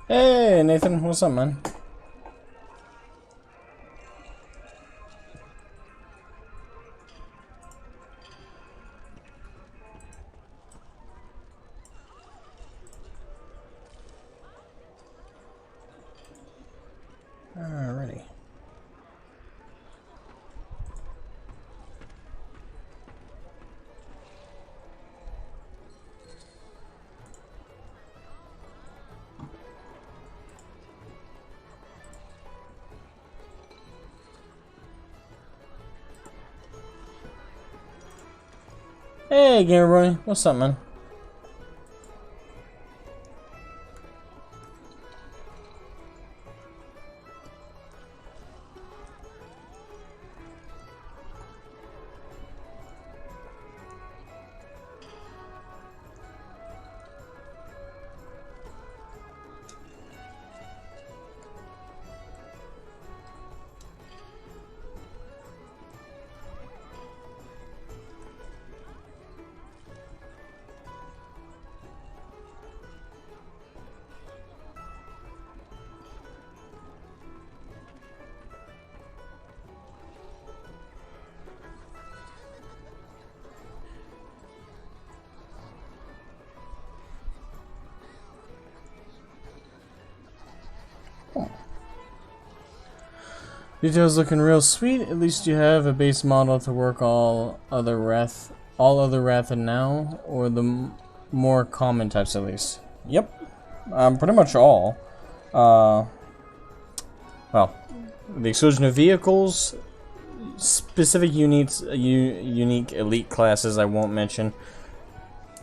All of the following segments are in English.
Hey, Nathan, what's up, man? Alrighty. Hey, Gamer Brony, what's up, man? Details looking real sweet. At least you have a base model to work all other Wrathan now, or the more common types at least. Yep, pretty much all. Well, the exclusion of vehicles, specific unique elite classes I won't mention,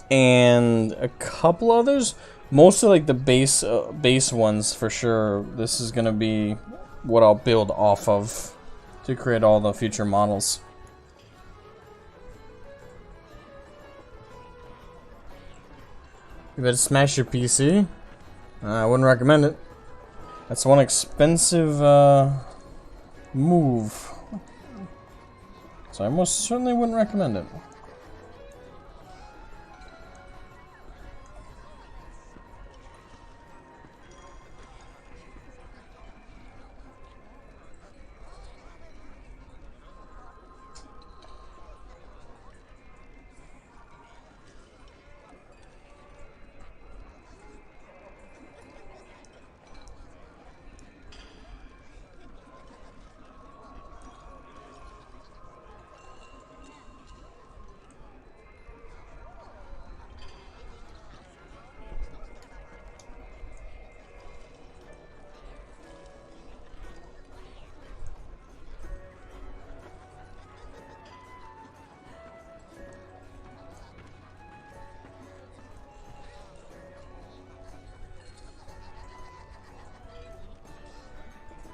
and a couple others. Mostly like the base ones for sure. This is gonna be what I'll build off of to create all the future models. You better smash your PC. I wouldn't recommend it. That's one expensive move. So I most certainly wouldn't recommend it.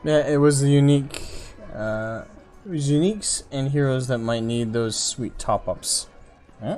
Yeah, it was the unique. It was uniques and heroes that might need those sweet top-ups. Yeah.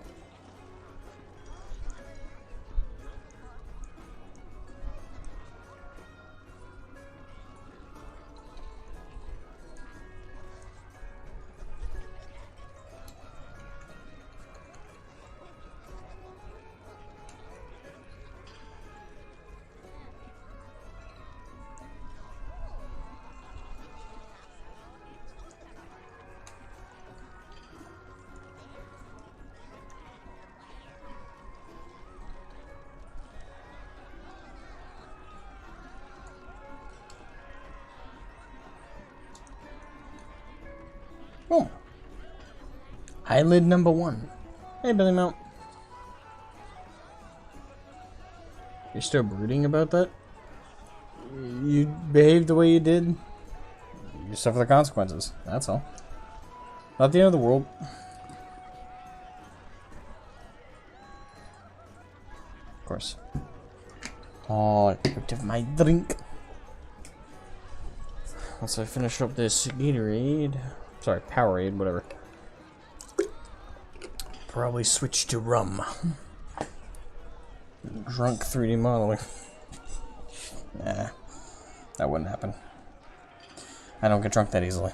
Oh. Eyelid number 1. Hey, Billy Mount. You're still brooding about that? You behaved the way you did. You suffer the consequences. That's all. Not the end of the world. Of course. Oh, out of my drink. Once I finish up this Gatorade. Sorry, Powerade, whatever. Probably switch to rum. Drunk 3D modeling. Nah, that wouldn't happen. I don't get drunk that easily.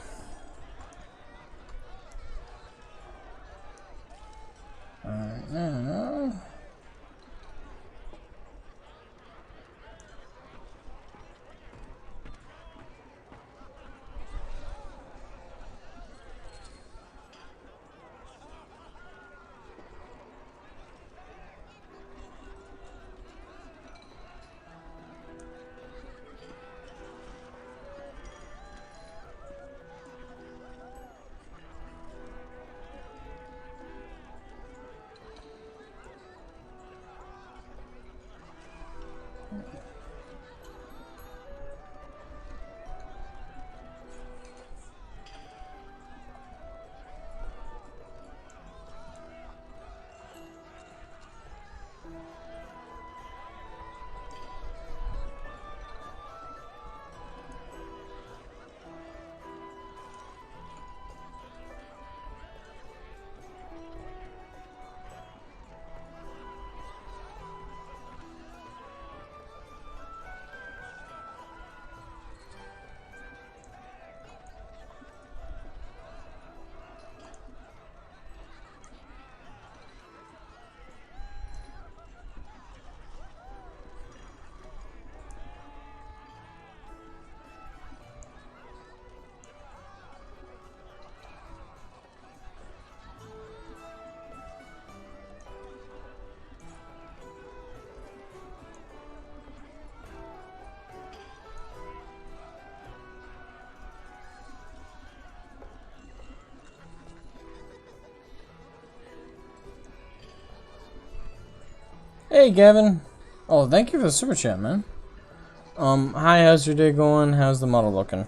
Hey, Gavin. Oh, thank you for the super chat, man. Hi, how's your day going? How's the model looking?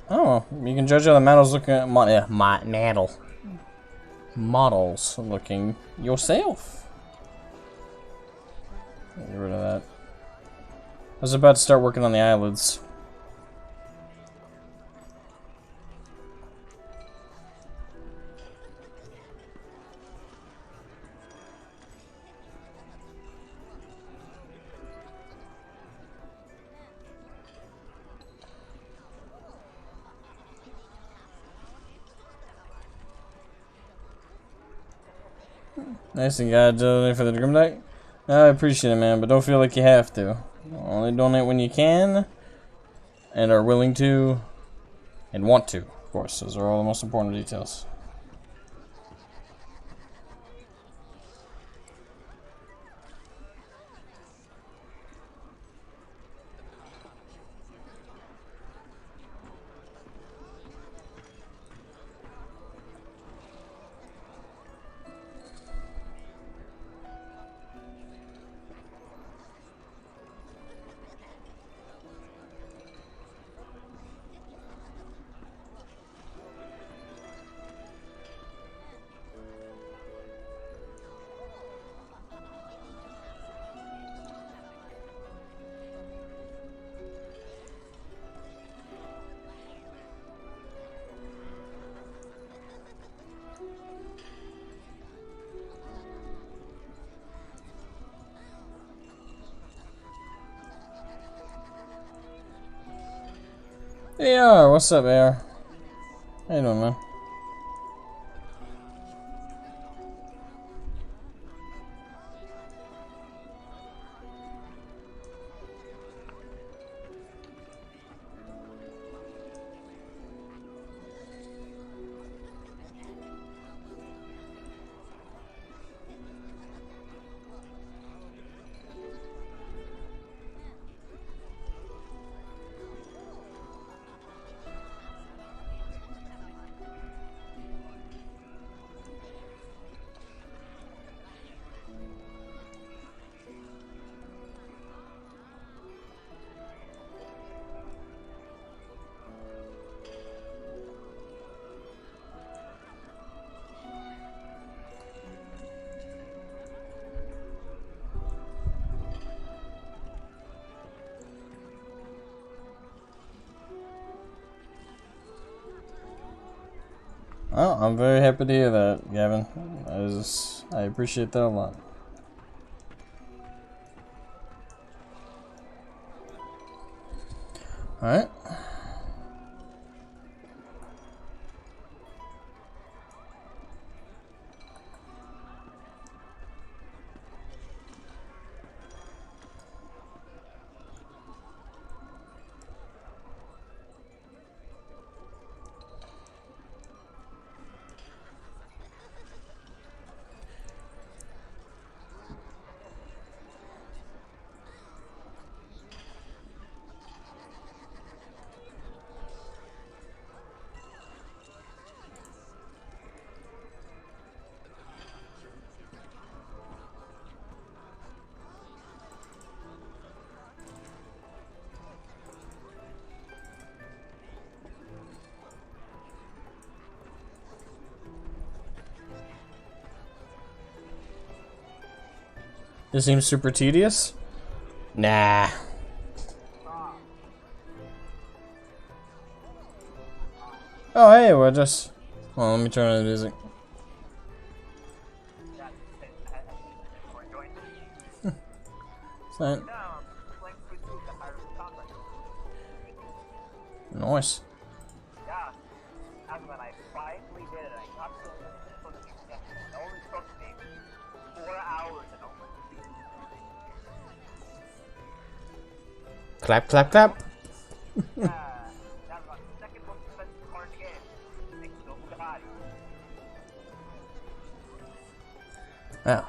Oh, you can judge how the model's looking. Models looking yourself. Get rid of that. I was about to start working on the eyelids. Nice and God donate for the Grim Deck. I appreciate it, man, but don't feel like you have to. Only donate when you can, and are willing to, and want to, of course. Those are all the most important details. Hey, AR, what's up, AR? How you doing, man? Oh, I'm very happy to hear that, Gavin. I appreciate that a lot. Alright. This seems super tedious? Nah. Oh, hey, we're just... Well, let me turn on the music. Nice. Clap, clap, clap. Yeah.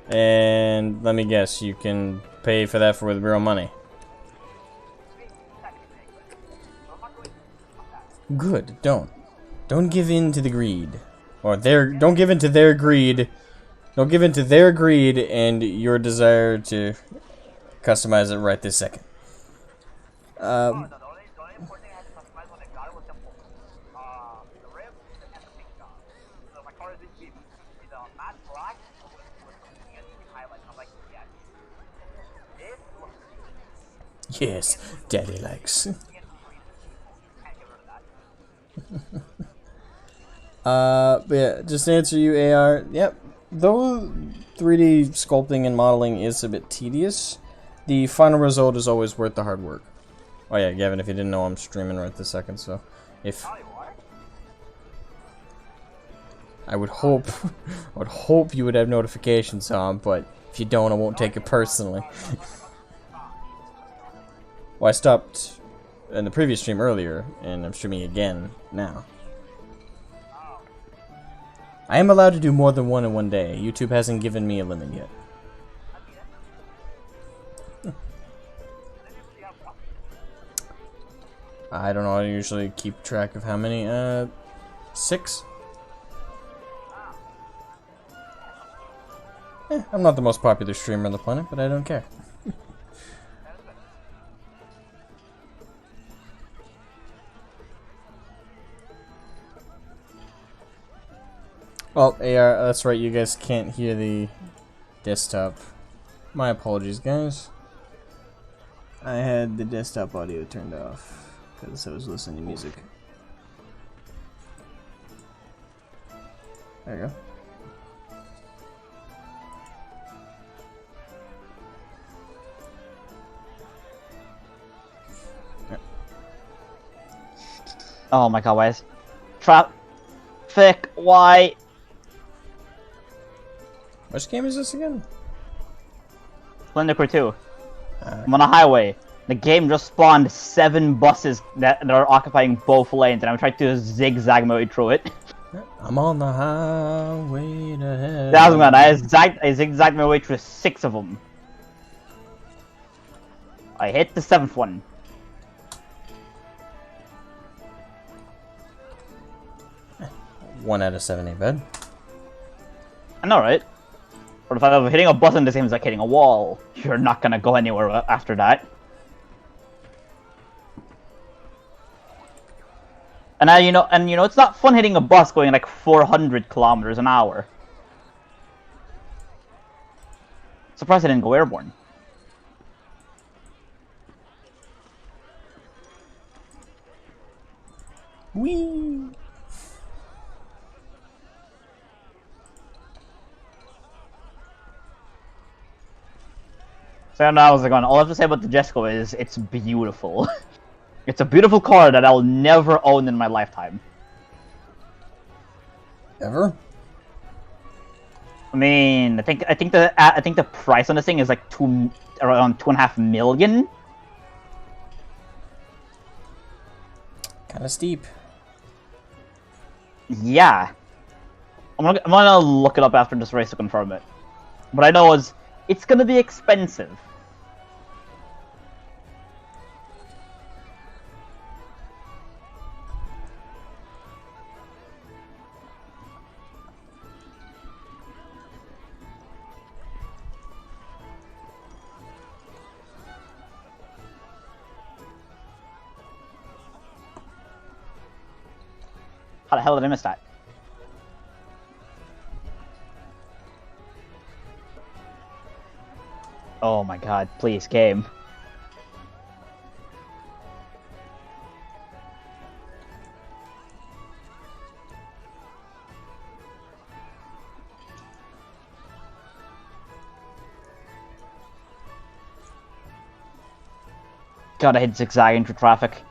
And let me guess, you can pay for that with real money. Good, don't. Don't give in to the greed. Or don't give in to their greed. Don't give in to their greed and your desire to customize it right this second. Yes, Daddy likes. But yeah, just to answer you, AR. Yep, though 3D sculpting and modeling is a bit tedious, the final result is always worth the hard work. Oh yeah, Gavin, if you didn't know, I'm streaming right this second, so if I would hope, you would have notifications on, but if you don't, I won't take it personally. Well, I stopped in the previous stream earlier, and I'm streaming again now. I am allowed to do more than one in one day. YouTube hasn't given me a limit yet. I don't know, I usually keep track of how many, 6? I'm not the most popular streamer on the planet, but I don't care. Well, AR, that's right, you guys can't hear the desktop. My apologies, guys. I had the desktop audio turned off because I was listening to music. There you go. Oh my god, why is traffic? Why? Which game is this again? Splendor 2. I'm on a highway. The game just spawned 7 buses that are occupying both lanes, and I'm trying to zigzag my way through it. I'm on the highway to hell. That was good. I zigzagged my way through 6 of them. I hit the 7th one. One out of 7 ain't bad. I know, right? But if I'm hitting a bus in this game is like hitting a wall, you're not gonna go anywhere after that. And now you know, it's not fun hitting a bus going like 400 kilometers an hour. Surprised I didn't go airborne. Whee! So now I was like, all I have to say about the Jesco is it's beautiful. It's a beautiful car that I'll never own in my lifetime. Ever? I mean, I think the price on this thing is like around 2.5 million. Kind of steep. Yeah, I'm gonna look it up after this race to confirm it. What I know is it's gonna be expensive. How the hell did I miss that? Oh my god, please, game. God, I hate zigzagging through traffic.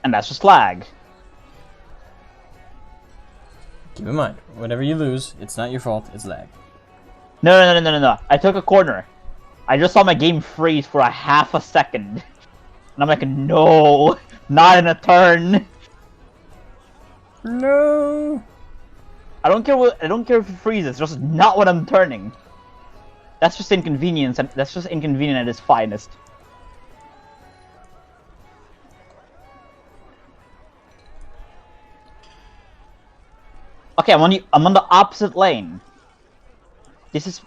And that's just lag. Keep in mind, whatever you lose, it's not your fault, it's lag. No. I took a corner. I just saw my game freeze for a half a second. And I'm like, no, not in a turn. No. I don't care if it freezes, it's just not when I'm turning. That's just inconvenience, and that's just inconvenient at its finest. Okay, I'm on the opposite lane. This is...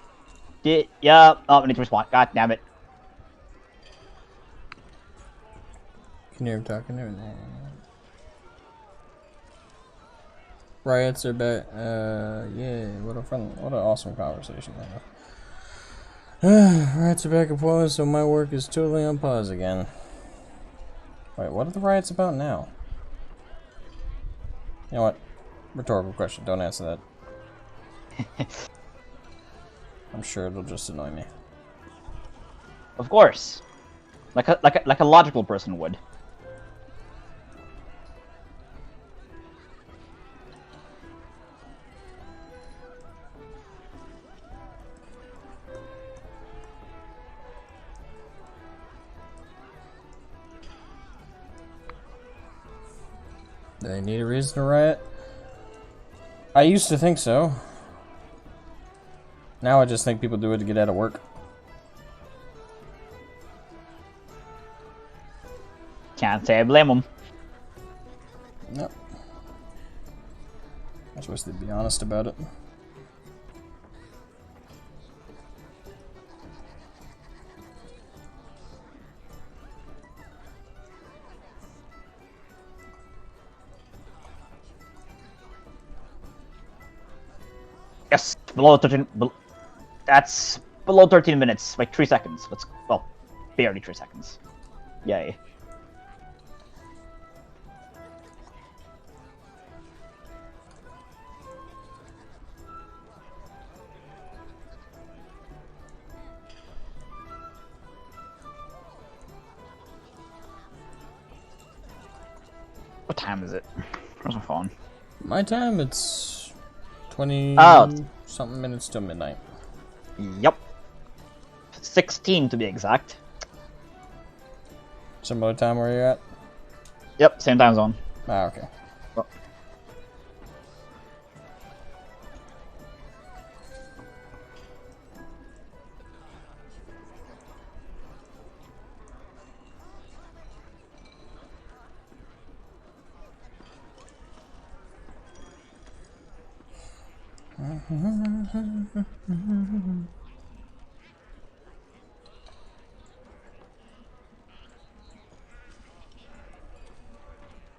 Yeah, oh, I need to respond. God damn it. Can you hear him talking there? Riots are back. Yeah, what an awesome conversation, man. Riots are back in Portland, so my work is totally on pause again. Wait, what are the riots about now? You know what? Rhetorical question. Don't answer that. I'm sure it'll just annoy me. Of course. Like a logical person would. They need a reason to riot? I used to think so. Now I just think people do it to get out of work. Can't say I blame them. Nope. I just wish they'd be honest about it. Yes, below 13. That's below 13 minutes, like 3 seconds. Well, barely 3 seconds. Yay. What time is it? Where's my phone? My time, it's 20 something minutes till midnight. Yep. 16 to be exact. Similar time where you're at? Yep, same time zone. Ah, okay. Well.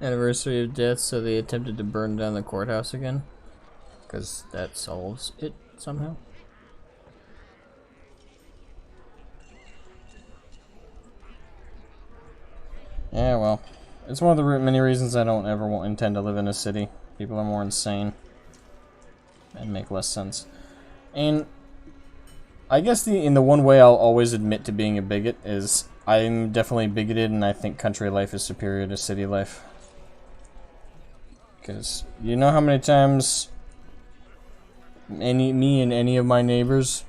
Anniversary of death, so they attempted to burn down the courthouse again. Because that solves it somehow. Yeah, well, it's one of the many reasons I don't ever intend to live in a city. People are more insane and make less sense. And I guess in the one way I'll always admit to being a bigot is I'm definitely bigoted, and I think country life is superior to city life. Because you know how many times me and any of my neighbors,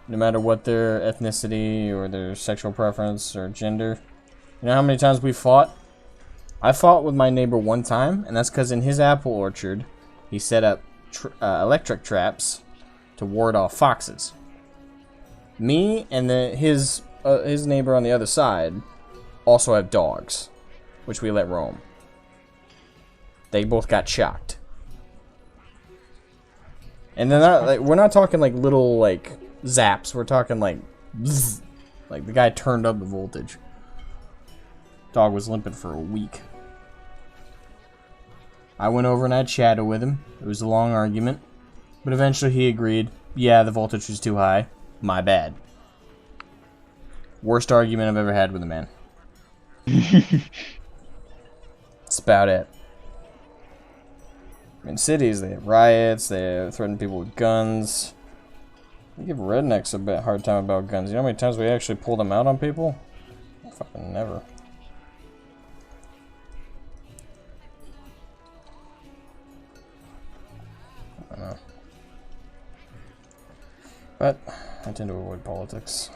no matter what their ethnicity or their sexual preference or gender, you know how many times we fought? I fought with my neighbor one time, and that's because in his apple orchard, he set up electric traps to ward off foxes. Me and his neighbor on the other side also have dogs, which we let roam. They both got shocked. And then we're not talking like little like zaps. We're talking like bzz, like the guy turned up the voltage. Dog was limping for a week. I went over and I chatted with him. It was a long argument, but eventually he agreed. Yeah, the voltage was too high. My bad. Worst argument I've ever had with a man. That's about it. In cities, they have riots, they threaten people with guns. We give rednecks a hard time about guns. You know how many times we actually pull them out on people? Fucking never. I don't know. But I tend to avoid politics.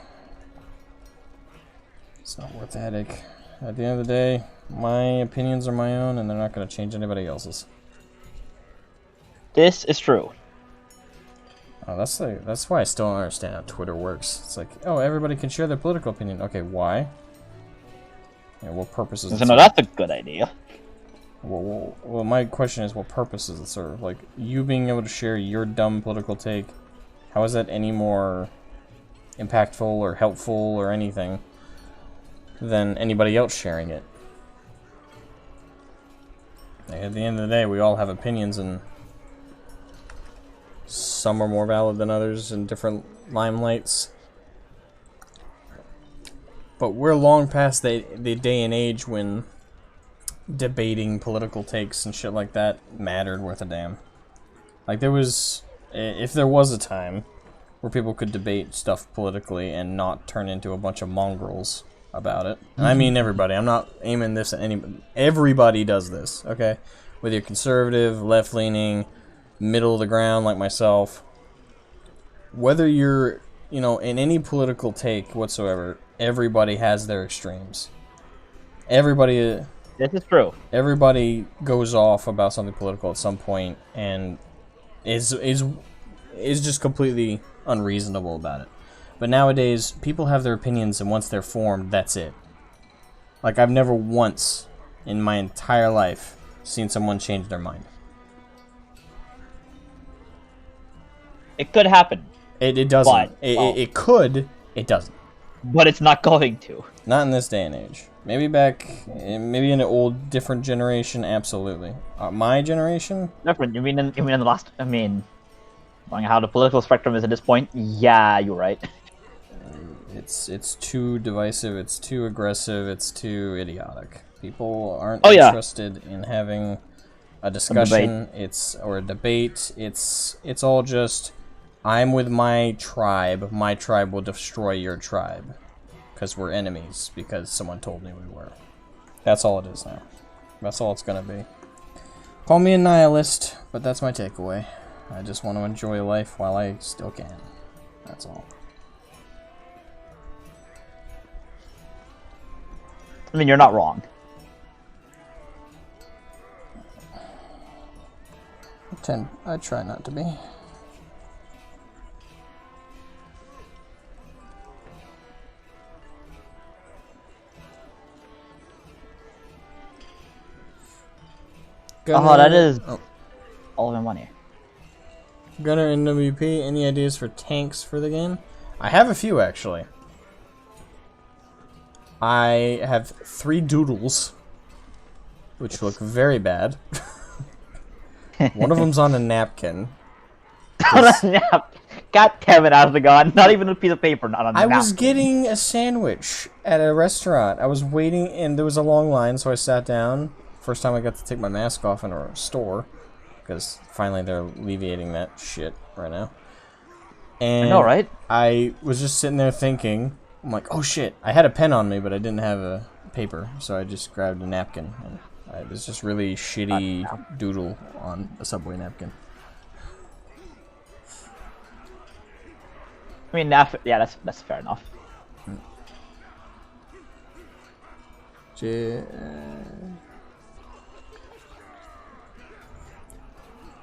It's not worth the headache. At the end of the day, my opinions are my own, and they're not going to change anybody else's. This is true. Oh, that's why I still don't understand how Twitter works. It's like, oh, everybody can share their political opinion. Okay, why? Yeah, what purpose is it? So no, that's a good idea. Well, my question is, what purpose does it serve? Like, you being able to share your dumb political take, how is that any more impactful or helpful or anything than anybody else sharing it? Like, at the end of the day, we all have opinions, and some are more valid than others in different limelights. But we're long past the day and age when debating political takes and shit like that mattered worth a damn. Like, if there was a time where people could debate stuff politically and not turn into a bunch of mongrels about it. And I mean everybody. I'm not aiming this at anybody. Everybody does this, okay? Whether you're conservative, left-leaning, middle of the ground like myself. Whether you're, in any political take whatsoever, everybody has their extremes. Everybody... This is true. Everybody goes off about something political at some point and is just completely unreasonable about it. But nowadays, people have their opinions, and once they're formed, that's it. Like, I've never once in my entire life seen someone change their mind. It could happen. It doesn't. It could. It doesn't. But it's not going to. Not in this day and age. Maybe maybe in an old, different generation, absolutely. My generation? Different. You mean in the last? I mean, knowing how the political spectrum is at this point, yeah, you're right. It's too divisive. It's too aggressive. It's too idiotic. People aren't interested in having a discussion. Or a debate. It's all just, I'm with my tribe. My tribe will destroy your tribe. Because we're enemies, because someone told me we were. That's all it is now. That's all it's gonna be. Call me a nihilist, but that's my takeaway. I just want to enjoy life while I still can. That's all. I mean, you're not wrong. I try not to be. Oh, that is all of my money. Gunner and WP, any ideas for tanks for the game? I have a few, actually. I have 3 doodles, which look very bad. One of them's on a napkin. On a napkin? God damn it, out of the gun. Not even a piece of paper, not on a napkin. I was getting a sandwich at a restaurant. I was waiting, and there was a long line, so I sat down. First time I got to take my mask off in a store, because finally they're alleviating that shit right now. And I know, right? I was just sitting there thinking, I'm like, oh shit, I had a pen on me, but I didn't have a paper, so I just grabbed a napkin. And it was just really shitty doodle on a Subway napkin. I mean, that's fair enough.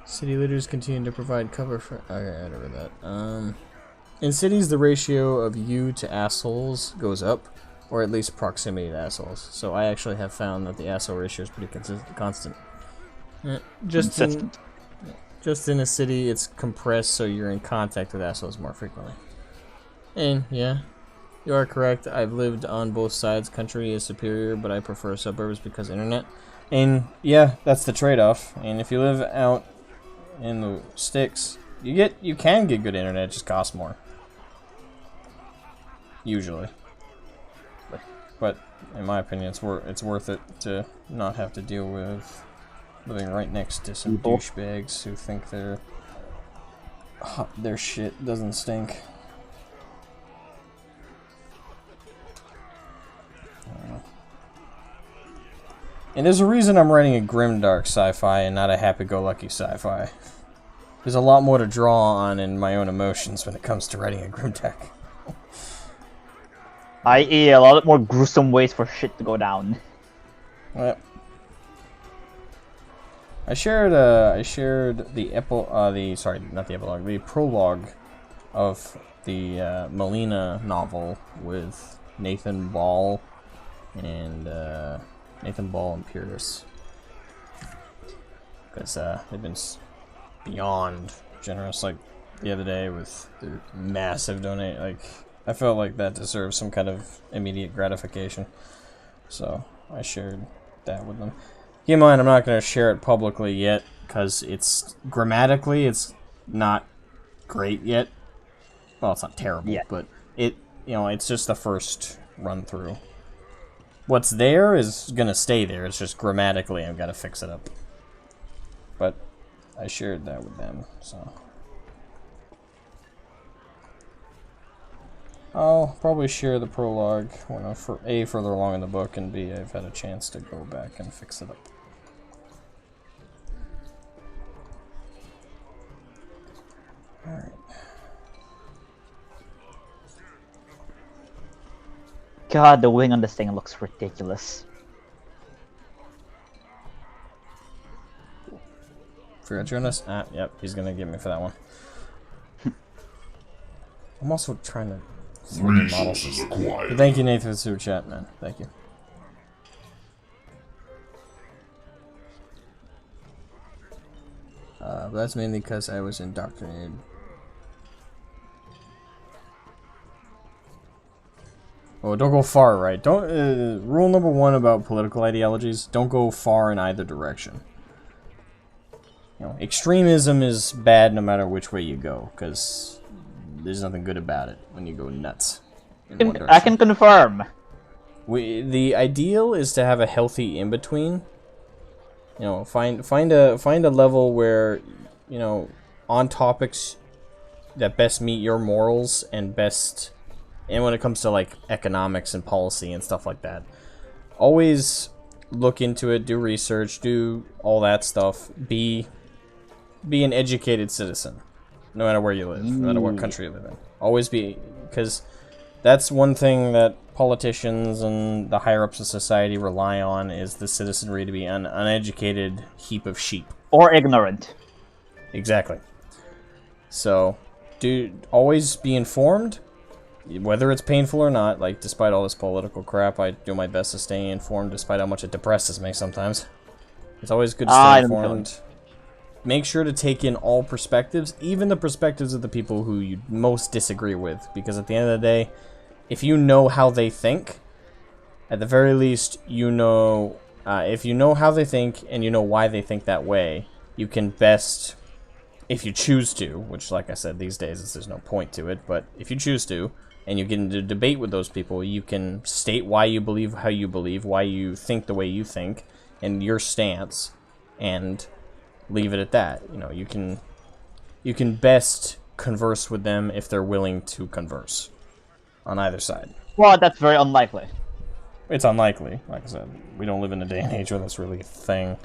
City leaders continue to provide cover for... Okay, I read that. In cities, the ratio of you to assholes goes up, or at least proximity to assholes. So I actually have found that the asshole ratio is pretty constant. Just in a city, it's compressed, so you're in contact with assholes more frequently. And, yeah, you are correct. I've lived on both sides. Country is superior, but I prefer suburbs because internet. And, yeah, that's the trade-off. And if you live out in the sticks, you can get good internet, it just costs more. Usually. But in my opinion, it's worth it to not have to deal with living right next to some douchebags who think their shit doesn't stink. And there's a reason I'm writing a grimdark sci-fi and not a happy-go-lucky sci-fi. There's a lot more to draw on in my own emotions when it comes to writing a grimdark. I.e., a lot more gruesome ways for shit to go down. Well, I shared the the prologue of the Melina novel with Nathan Ball and Pyrrhus. because they've been beyond generous. Like the other day with their massive donate. Like I felt like that deserves some kind of immediate gratification, so I shared that with them. Keep in mind, I'm not going to share it publicly yet because it's grammatically it's not great yet. Well, it's not terrible, but it's just the first run through. What's there is gonna stay there. It's just grammatically I've got to fix it up. But I shared that with them, so I'll probably share the prologue when I'm further along in the book, and B, I've had a chance to go back and fix it up. Alright. God, the wing on this thing looks ridiculous. Forgot you're on this? Ah, yep, he's gonna get me for that one. I'm also trying to 3D model system. But thank you, Nathan, for the super chat, man. Thank you. But that's mainly because I was indoctrinated. Oh, don't go far, right? Don't. Rule number 1 about political ideologies: don't go far in either direction. You know, extremism is bad no matter which way you go, because there's nothing good about it when you go nuts in one direction. I can confirm. The ideal is to have a healthy in between. You know, find a level where, you know, on topics that best meet your morals and best. And when it comes to, like, economics and policy and stuff like that, always look into it, do research, do all that stuff. Be an educated citizen, no matter where you live, no matter what country you live in. Always be, because that's one thing that politicians and the higher-ups of society rely on, is the citizenry to be an uneducated heap of sheep. Or ignorant. Exactly. So, always be informed. Whether it's painful or not, like, despite all this political crap, I do my best to stay informed, despite how much it depresses me sometimes. It's always good to stay informed. Make sure to take in all perspectives, even the perspectives of the people who you most disagree with, because at the end of the day, if you know how they think, at the very least, you know, if you know how they think and you know why they think that way, you can best, if you choose to, which, like I said, these days there's no point to it, but if you choose to, and you get into debate with those people, you can state why you believe how you believe, why you think the way you think, and your stance, and leave it at that. You know, you can best converse with them if they're willing to converse on either side. Well, that's very unlikely. It's unlikely. Like I said, we don't live in a day and age where that's really a thing.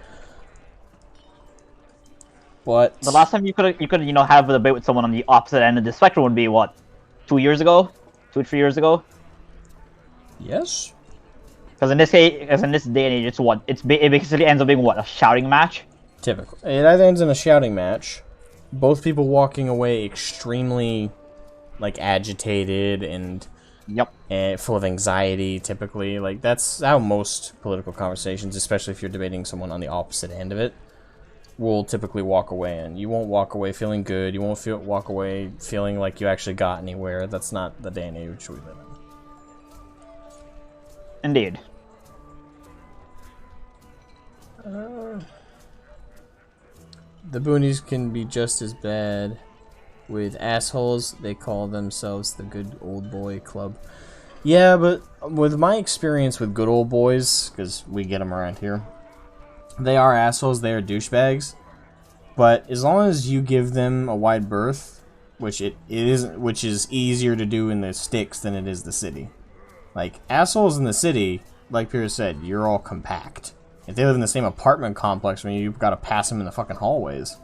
But the last time you could have a debate with someone on the opposite end of the spectrum would be what, 2 years ago, 2 or 3 years ago. Yes. Because in this day and age, it's what it basically ends up being what, a shouting match. Typically, it either ends in a shouting match, both people walking away extremely, like, agitated and full of anxiety. Typically, like, that's how most political conversations, especially if you're debating someone on the opposite end of it, will typically walk away. And you won't walk away feeling good. You won't walk away feeling like you actually got anywhere. That's not the day and age we live in. Indeed. The boonies can be just as bad with assholes. They call themselves the good old boy club. Yeah, but with my experience with good old boys, because we get them around here, they are assholes, they are douchebags, but as long as you give them a wide berth, which is easier to do in the sticks than it is the city. Like, assholes in the city, like Pierce said, you're all compact. If they live in the same apartment complex, I mean, you've got to pass them in the fucking hallways.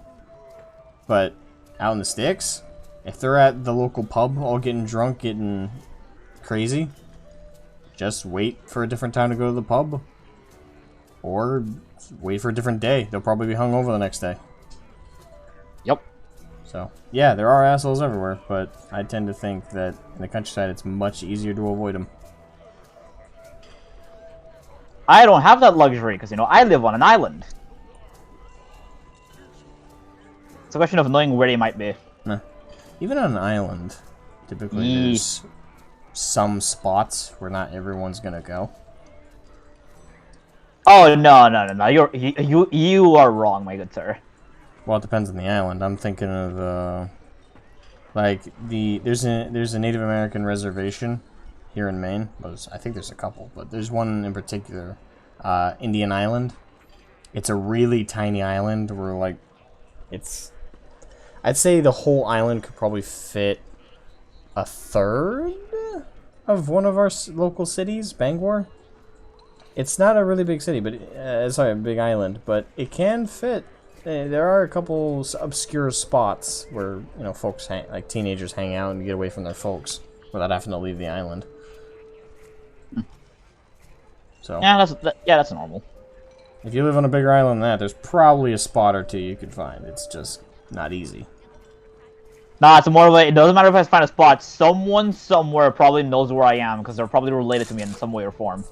But out in the sticks, if they're at the local pub all getting drunk, getting crazy, just wait for a different time to go to the pub. Or wait for a different day. They'll probably be hungover the next day. Yep. So, yeah, there are assholes everywhere, but I tend to think that in the countryside it's much easier to avoid them. I don't have that luxury because, I live on an island. It's a question of knowing where they might be. Nah. Even on an island, typically Yee. there's some spots where not everyone's gonna go. Oh no! You are wrong, my good sir. Well, it depends on the island. I'm thinking of like there's a Native American reservation here in Maine. I think there's a couple, but there's one in particular, Indian Island. It's a really tiny island where like I'd say the whole island could probably fit a third of one of our local cities, Bangor. It's not a really big city, but sorry, a big island, but it can fit. There are a couple obscure spots where folks like teenagers hang out and get away from their folks without having to leave the island. So yeah, that's normal. If you live on a bigger island than that, there's probably a spot or two you could find. It's just not easy. Nah, it's more of a. It doesn't matter if I find a spot. Someone somewhere probably knows where I am because they're probably related to me in some way or form.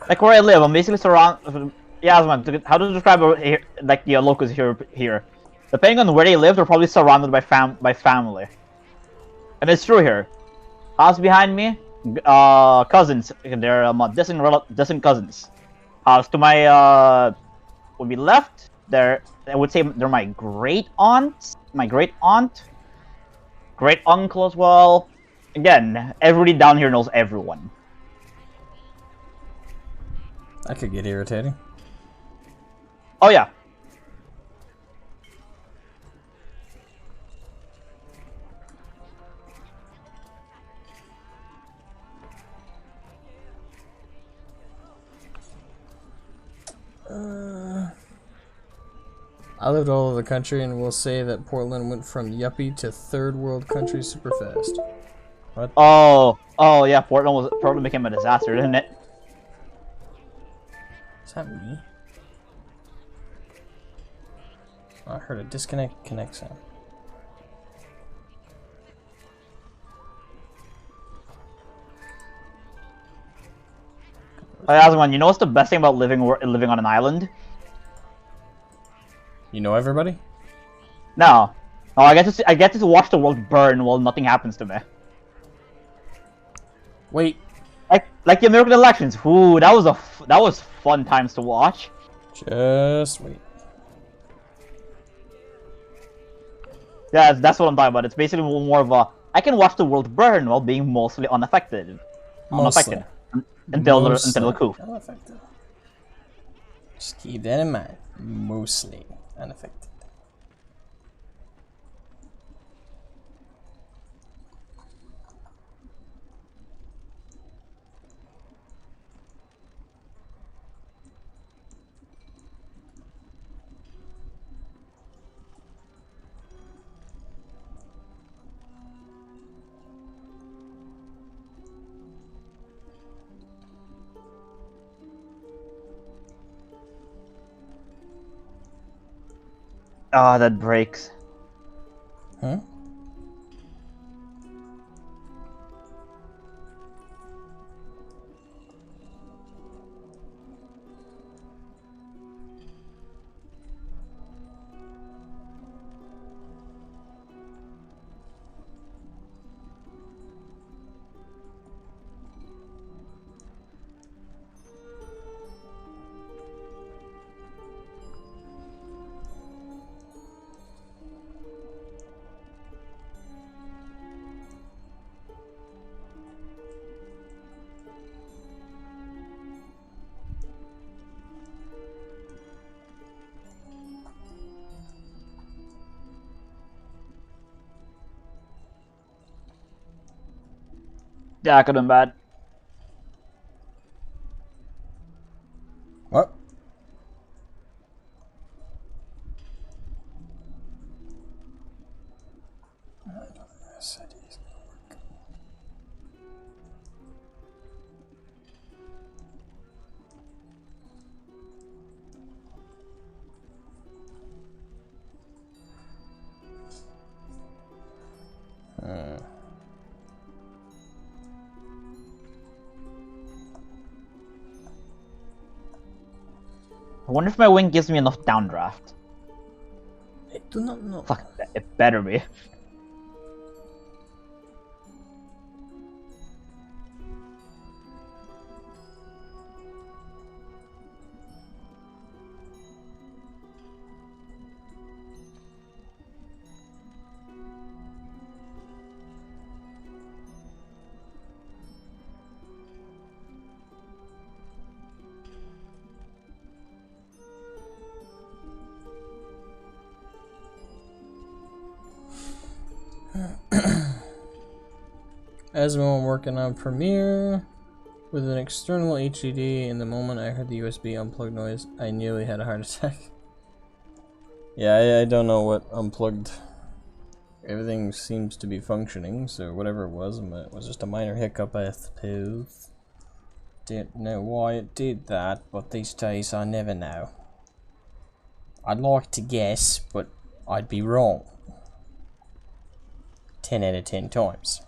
Like where I live, I'm basically surrounded. Yeah, man. How to describe like the locals here? Depending on where they live, they're probably surrounded by family. And it's true here. House behind me, cousins. They're distant cousins. House to my would be left. I would say they're my great aunt, great uncle as well. Again, everybody down here knows everyone. That could get irritating. Oh yeah. I lived all over the country, and we'll say that Portland went from yuppie to third world country super fast. What? Oh yeah. Portland became a disaster, didn't it? Is that me? Oh, I heard a connect sound. Asman, you know what's the best thing about living on an island? You know everybody? No. Oh, I get to watch the world burn while nothing happens to me. Wait. Like the American elections. Ooh, that was fun times to watch. Just wait. Yeah, that's what I'm talking about. It's basically more of a I can watch the world burn while being mostly unaffected. Mostly. Until the coup. Unaffected. Just keep that in mind. Mostly unaffected. Ah, that breaks. Huh? Yeah, could have been bad. What? I wonder if my wing gives me enough downdraft. I do not know. Fuck, it better be. As I'm working on Premiere with an external HDD, and the moment I heard the USB unplugged noise, I nearly had a heart attack. Yeah, I don't know what unplugged. Everything seems to be functioning, so whatever it was just a minor hiccup, I suppose. Didn't know why it did that, but these days I never know. I'd like to guess, but I'd be wrong. 10 out of 10 times.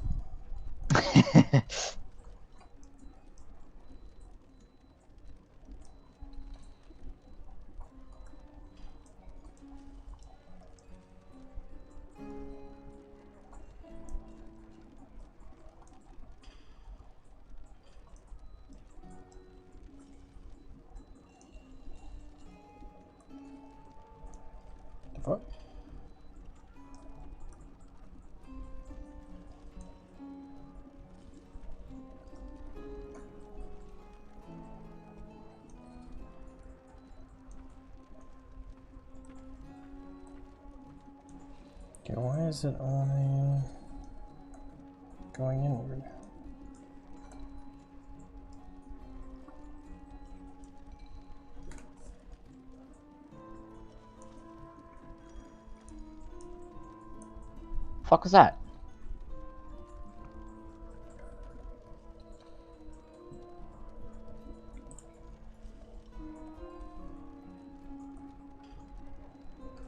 The fuck? Okay, why is it only going inward? Fuck was that?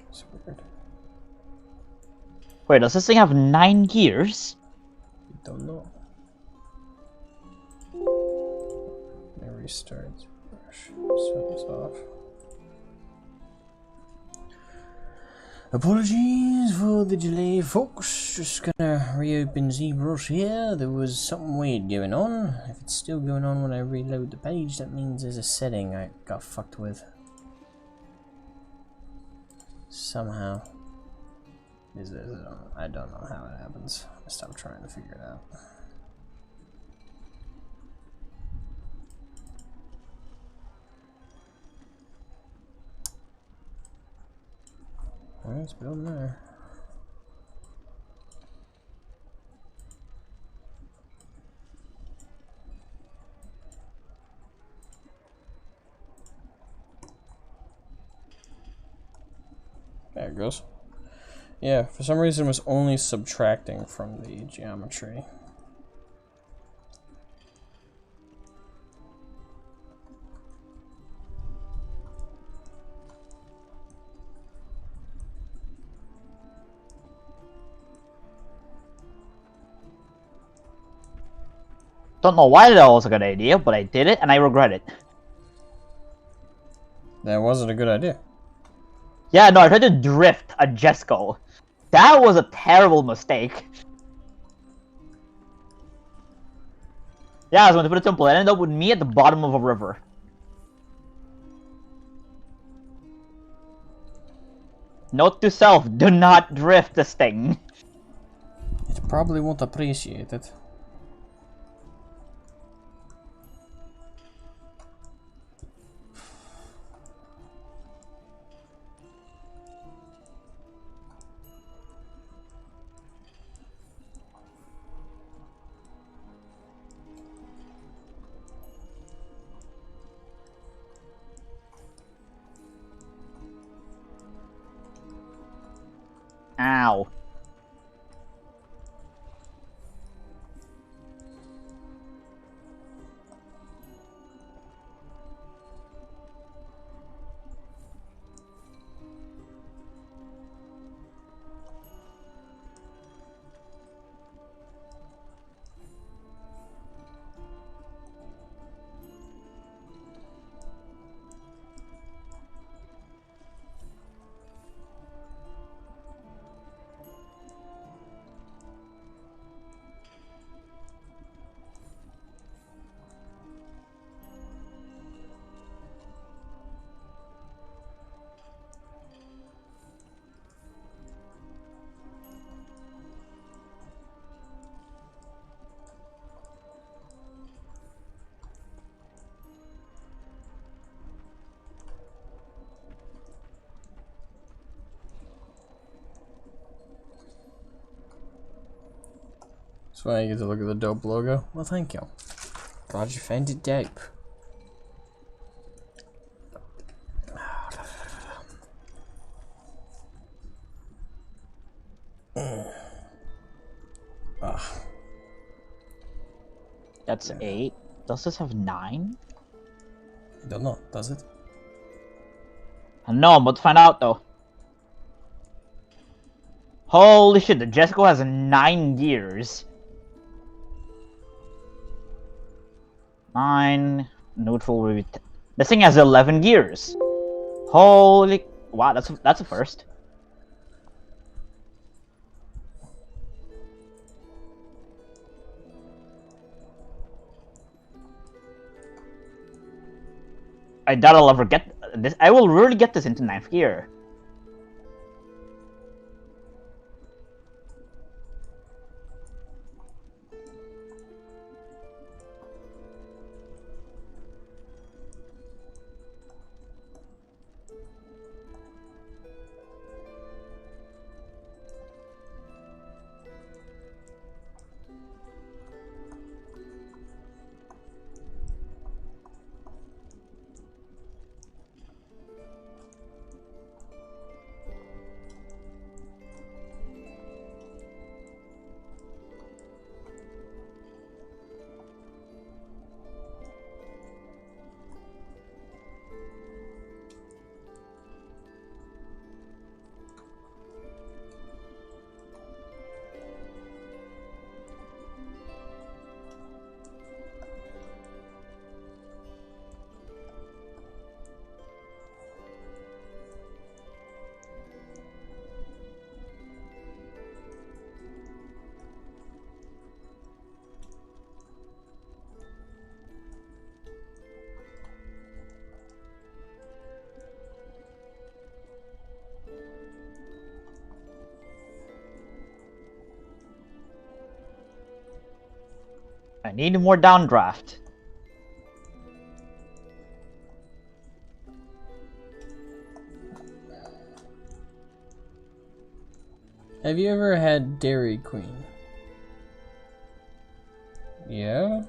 It's weird. Wait, does this thing have 9 gears? Don't know. Let me restart. Shut this off. Apologies for the delay, folks. Just gonna reopen ZBrush here. There was something weird going on. If it's still going on when I reload the page, that means there's a setting I got fucked with. Somehow. I don't know how it happens. I stopped trying to figure it out. Alright, it's building there. There it goes. Yeah, for some reason it was only subtracting from the geometry. Don't know why that was a good idea, but I did it and I regret it. That wasn't a good idea. Yeah, no, I tried to drift a Jesco. That was a terrible mistake. Yeah, I was going to put it simple. It ended up with me at the bottom of a river. Note to self, do not drift this thing. It probably won't appreciate it. Ow. That's why I get to look at the dope logo. Well, thank you. Glad you found it dope. That's 8. Does this have 9? Don't know, does it? No, I'm about to find out though. Holy shit, the Jessica has 9 gears. 9 neutral review. This thing has 11 gears. Holy wow, that's a first. I doubt I'll ever get this. I will really get this into 9th gear. I need more downdraft. Have you ever had Dairy Queen? Yeah?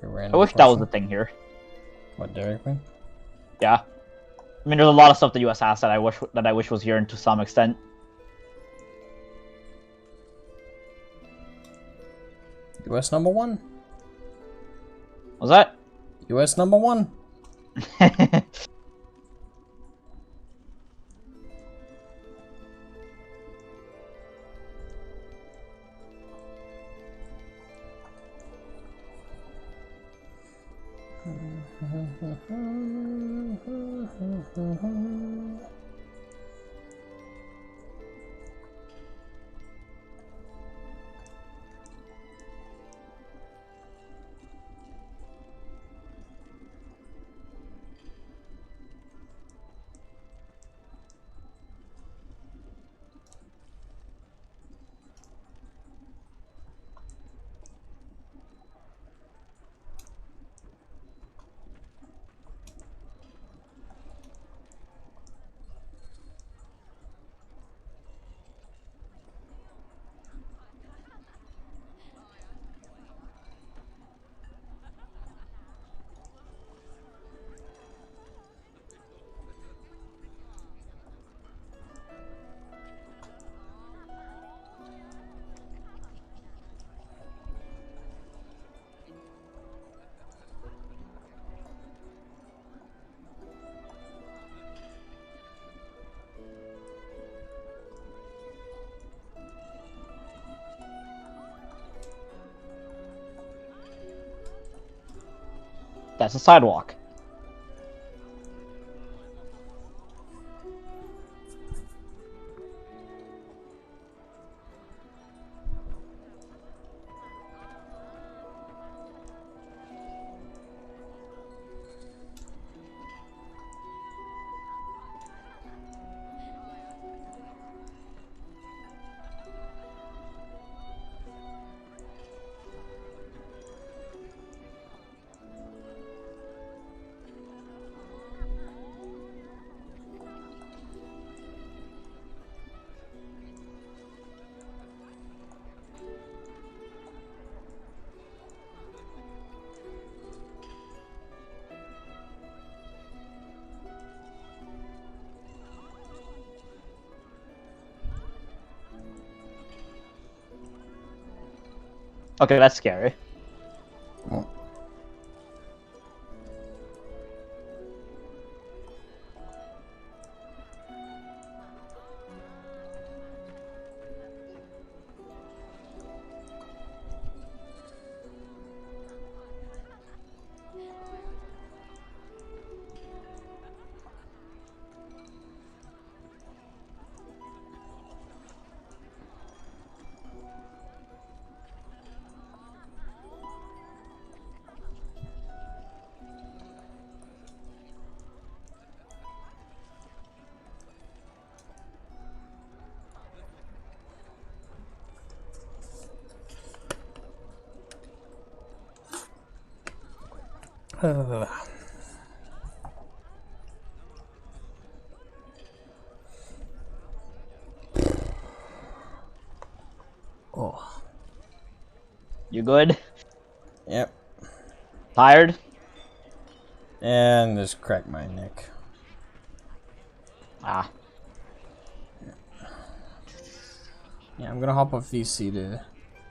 I wish that was the thing here. What, Dairy Queen? Yeah. I mean, there's a lot of stuff the US has that I wish was here to some extent. US #1. Was that? US #1. That's a sidewalk. Okay, that's scary. Oh. Oh. You good? Yep. Tired? And just crack my neck. Ah. Yeah, I'm gonna hop off VC to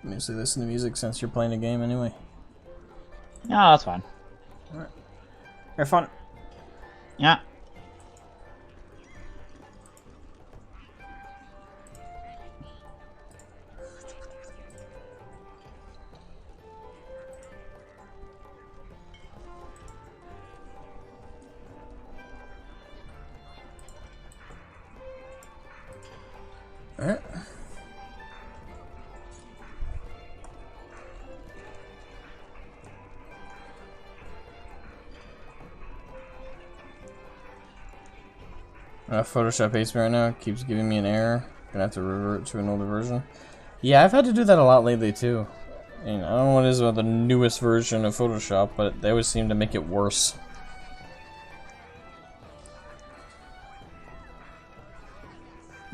mostly listen to music since you're playing a game anyway. Yeah, that's fine. Alright. Have fun. Yeah. Alright. Photoshop hates me right now. It keeps giving me an error. Gonna have to revert to an older version. Yeah, I've had to do that a lot lately too. And I don't know what it is about the newest version of Photoshop, but they always seem to make it worse.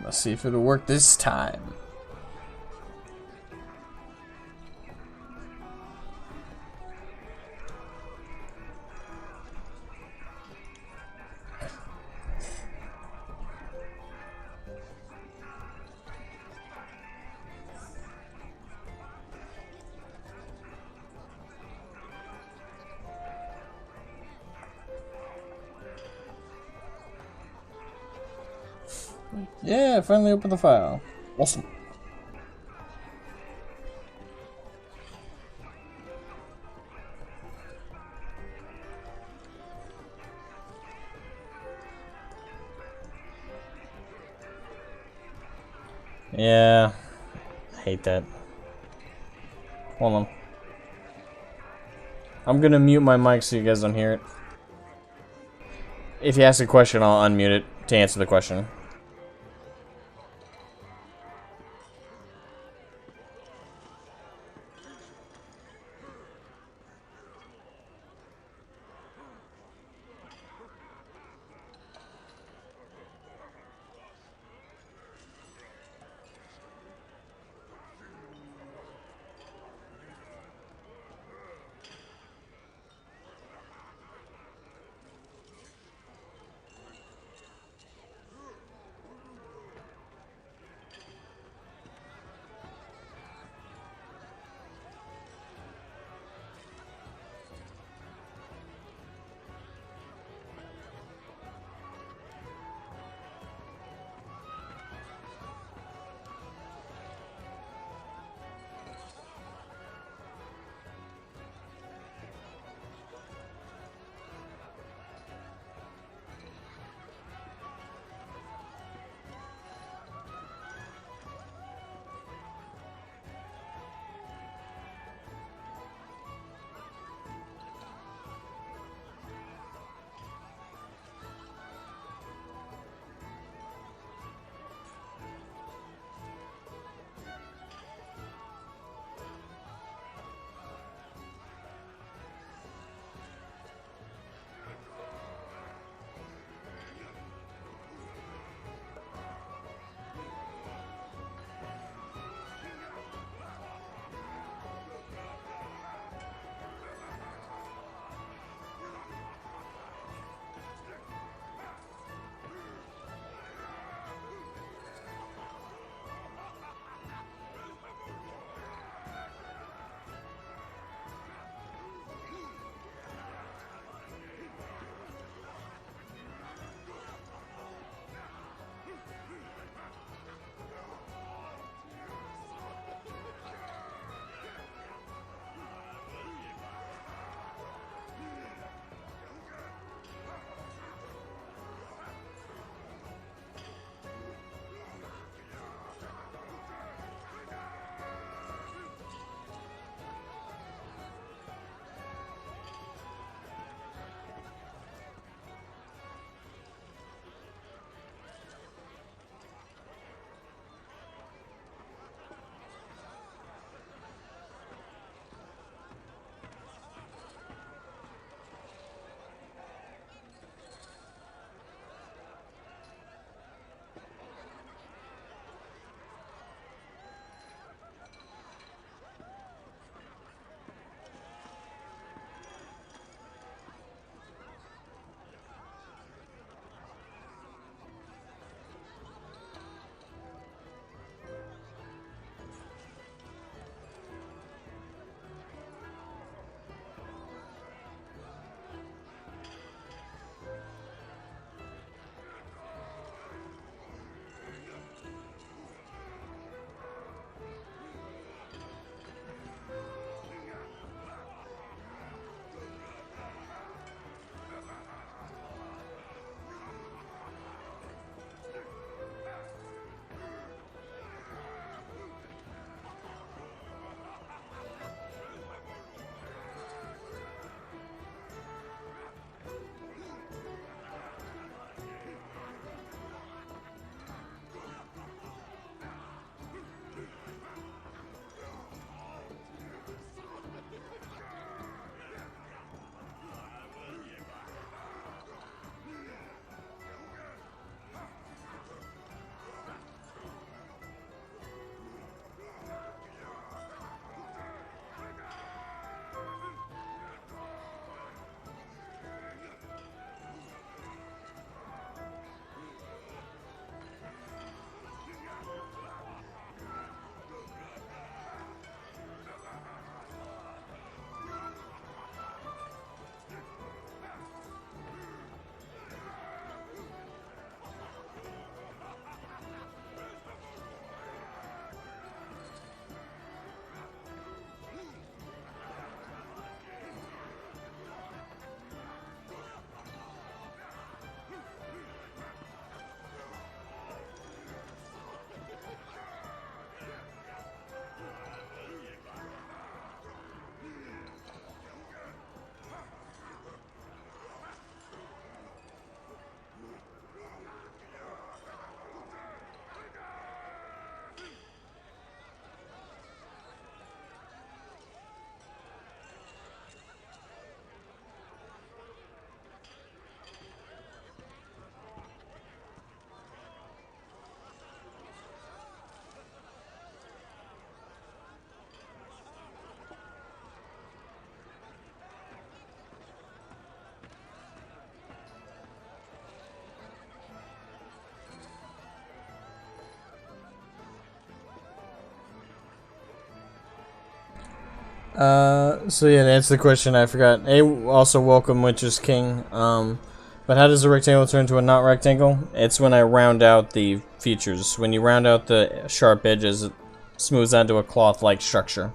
Let's see if it'll work this time. Yeah, finally opened the file. Awesome. Yeah, I hate that. Hold on. I'm gonna mute my mic so you guys don't hear it. If you ask a question, I'll unmute it to answer the question. So yeah, to answer the question, I forgot. Also welcome Witcher's King. But how does a rectangle turn into a not rectangle? It's when I round out the features. When you round out the sharp edges, it smooths onto a cloth-like structure.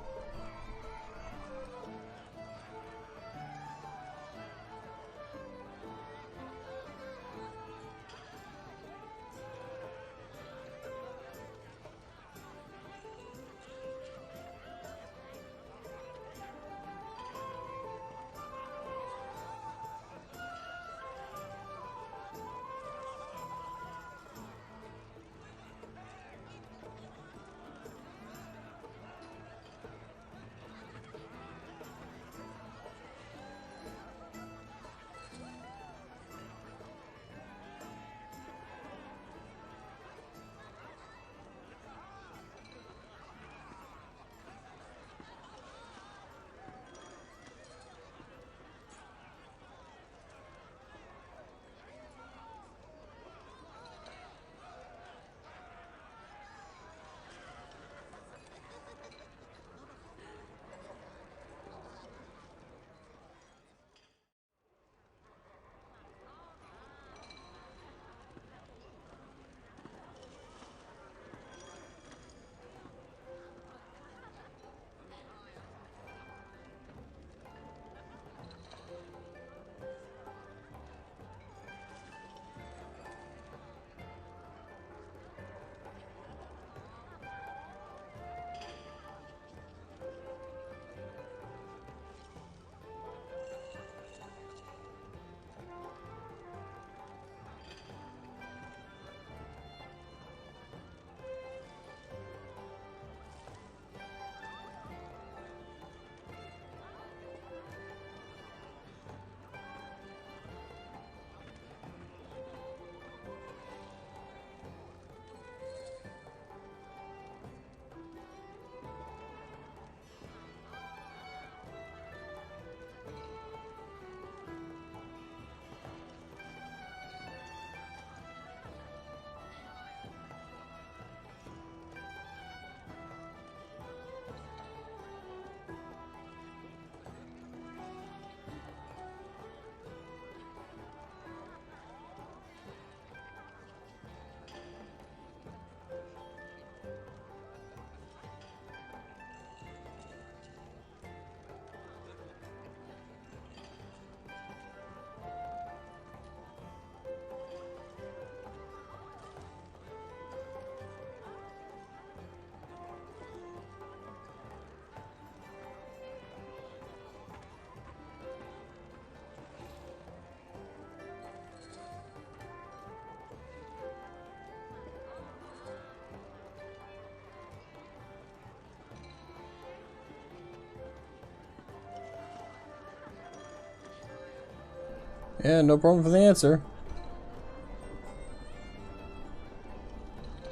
Yeah, no problem for the answer.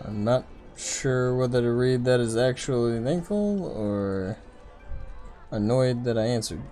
I'm not sure whether to read that as actually thankful or annoyed that I answered.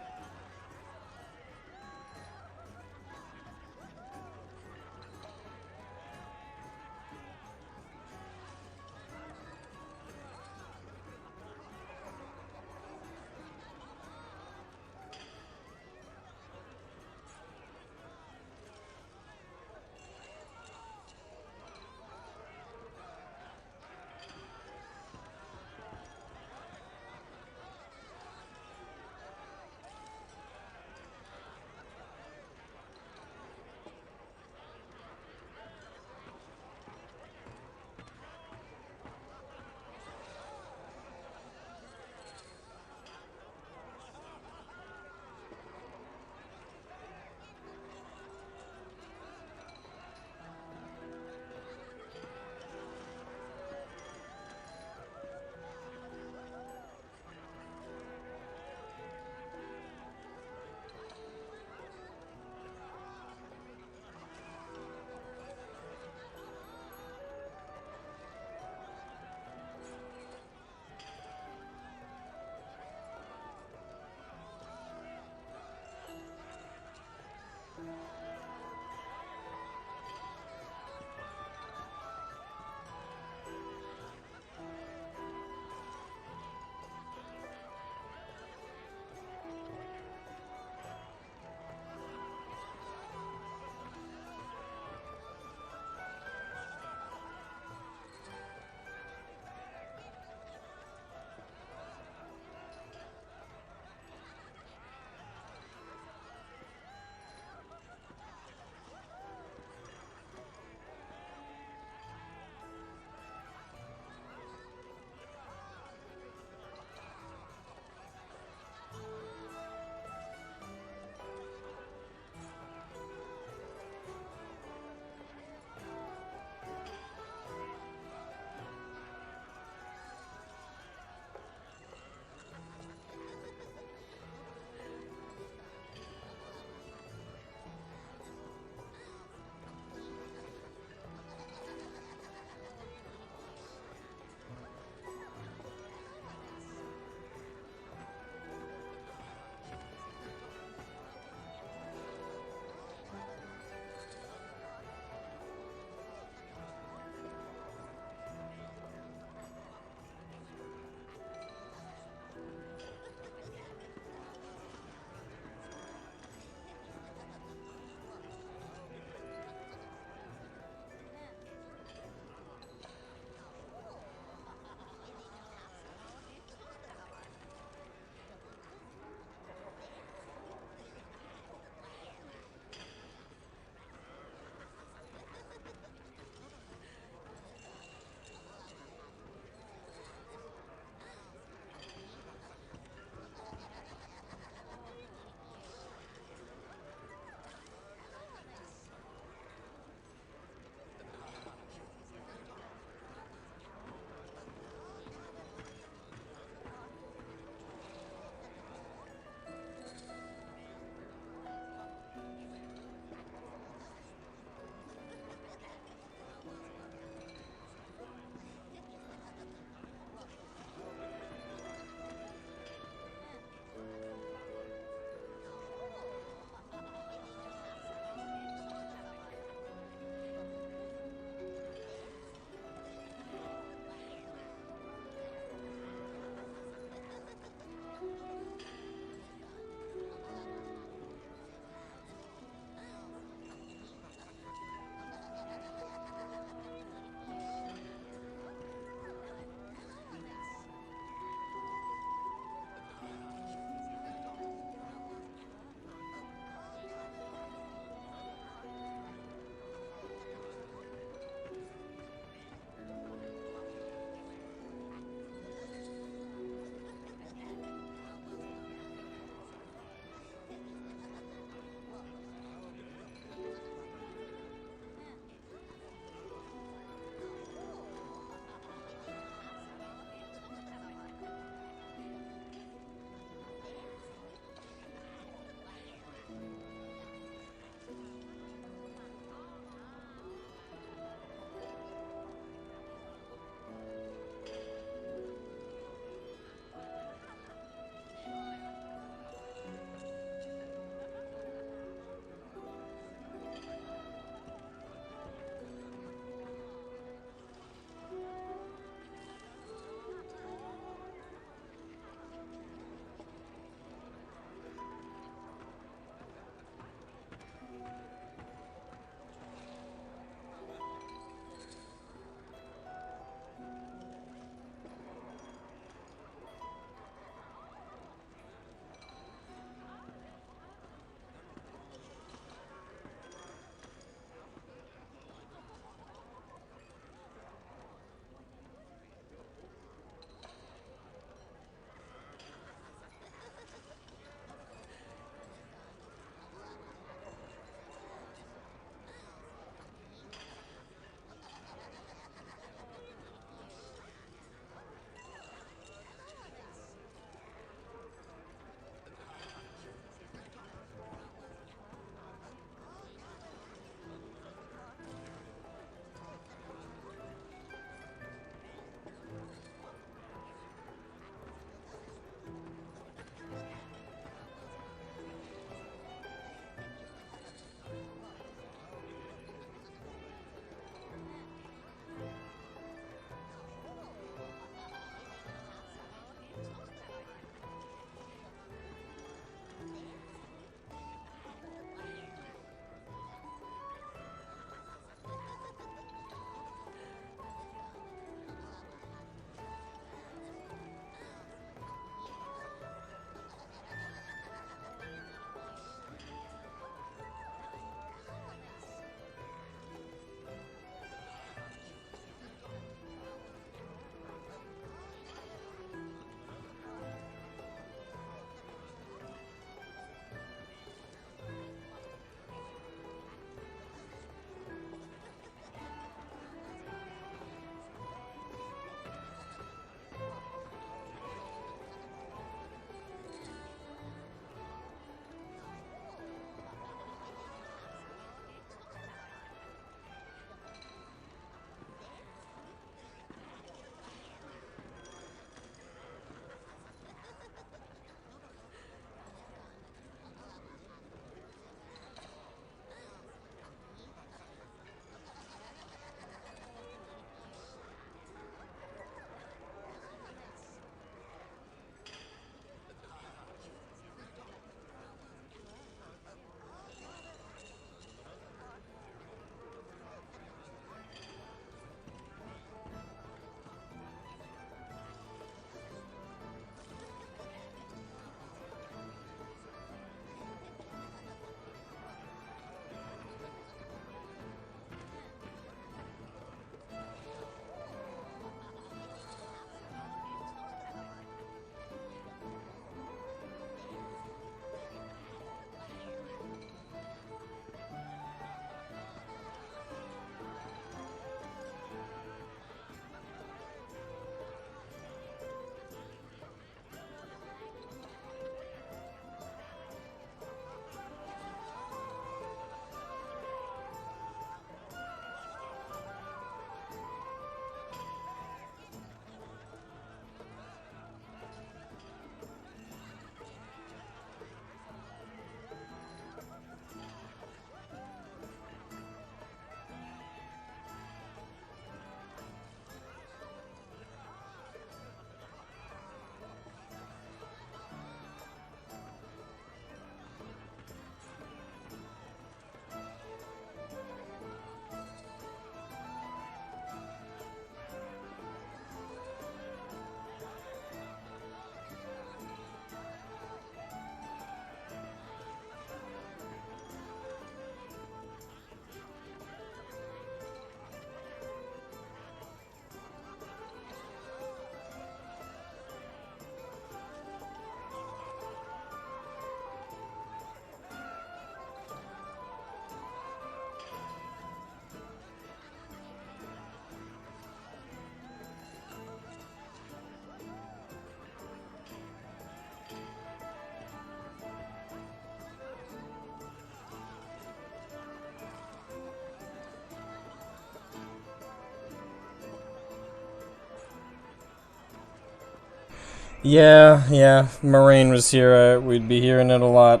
Yeah. Moraine was here. We'd be hearing it a lot.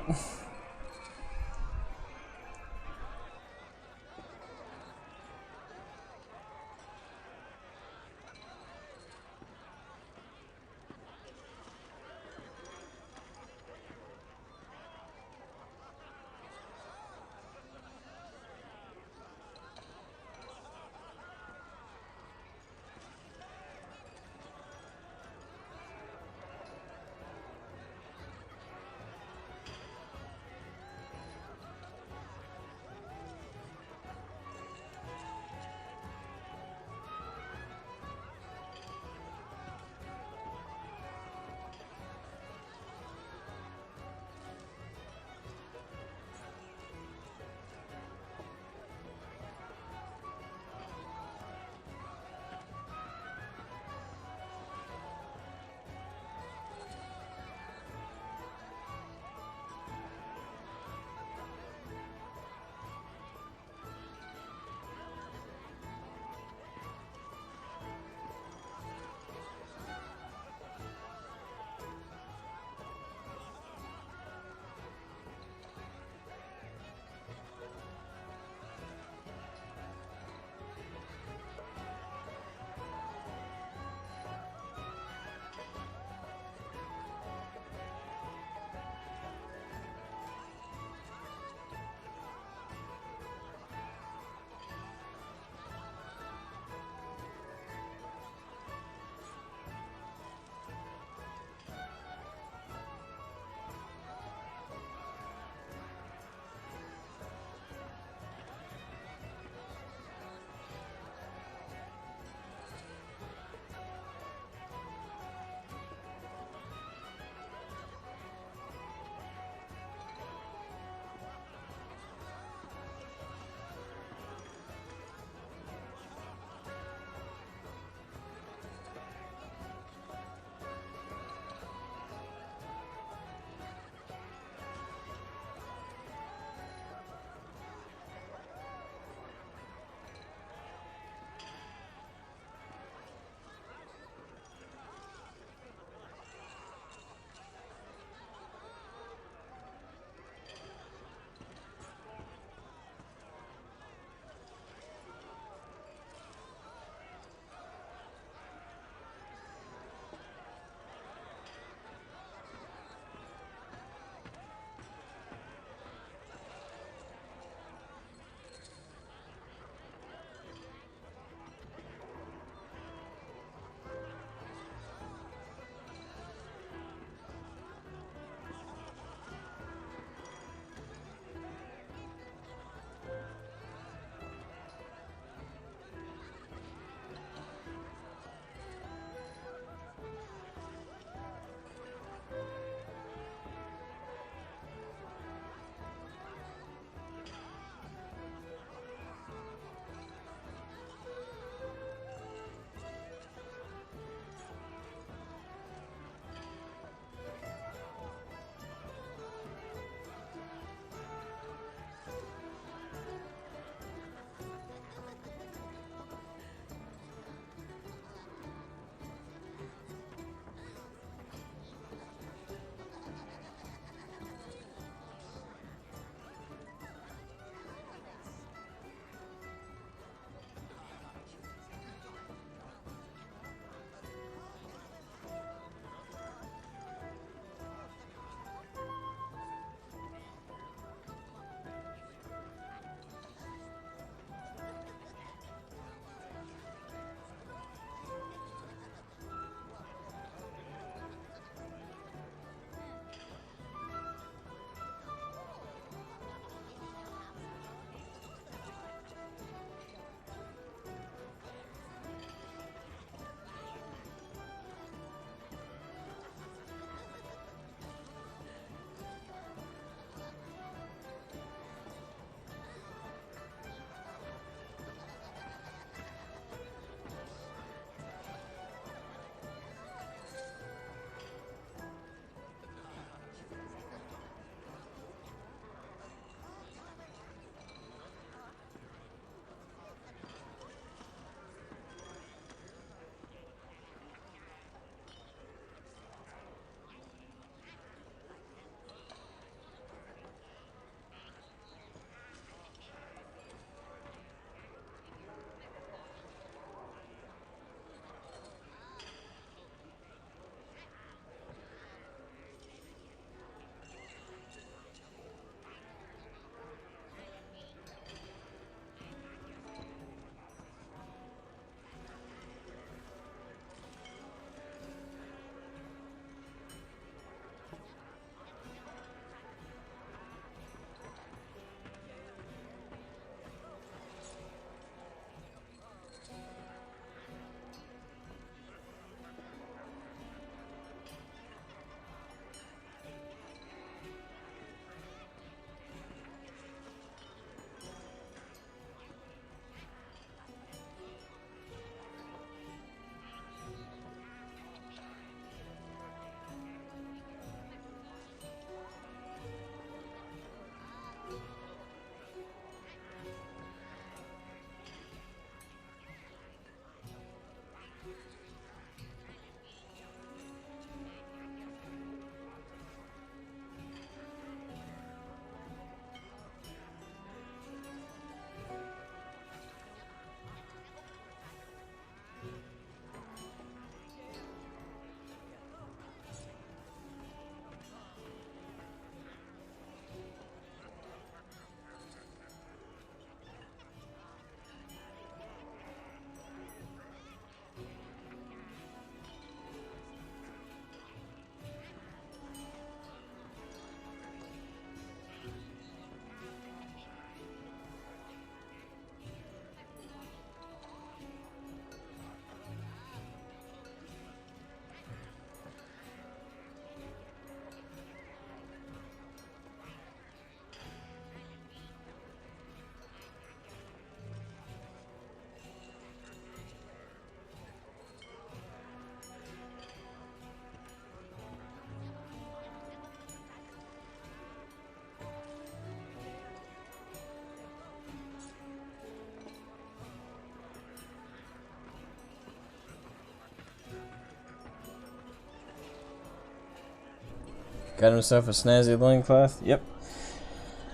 Got himself a snazzy loincloth. Yep.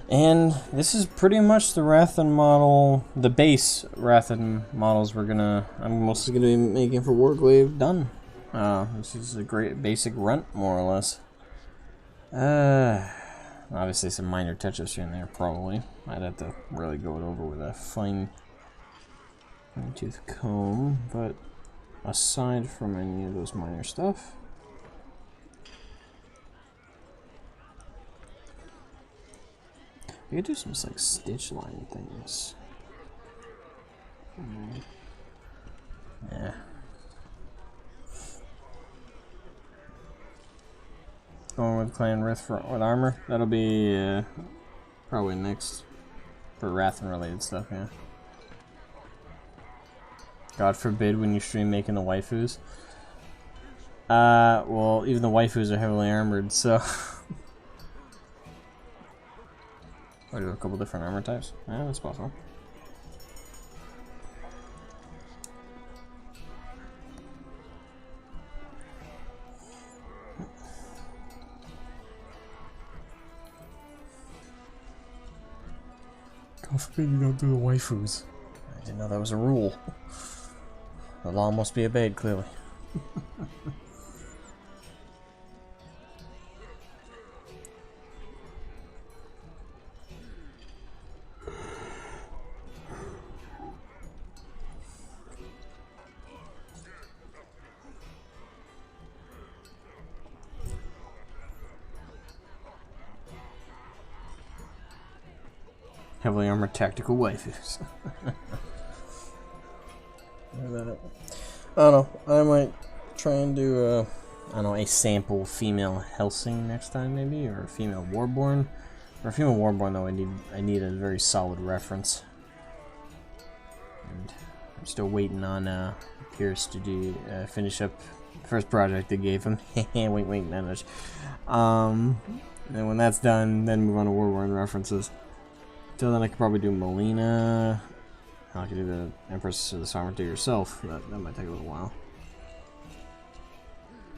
And this is pretty much the Wrathan model, the base Wrathan models I'm mostly gonna be making for Warglaive done. This is a great basic runt, more or less. Obviously some minor touch-ups here and there, probably. I'd have to really go it over with a fine-tooth comb, but aside from any of those minor stuff, we could do some like stitch line things. Yeah. Going with Clan Rith with armor. That'll be probably next for Wrathan related stuff. Yeah. God forbid when you stream making the waifus. Well, even the waifus are heavily armored, so. I do a couple different armor types. Yeah, that's possible. God forbid you don't do the waifus. I didn't know that was a rule. The law must be obeyed, clearly. Heavily armored tactical waifus. I don't know. I might try and do I don't know, a sample female Helsing next time, maybe, or a female Warborn. For a female Warborn, though, I need a very solid reference. And I'm still waiting on Pierce to do finish up the first project they gave him. wait, not much. And when that's done, then move on to Warborn references. Till then, I could probably do Melina. I could do the Empress of the Sovereignty yourself. That might take a little while.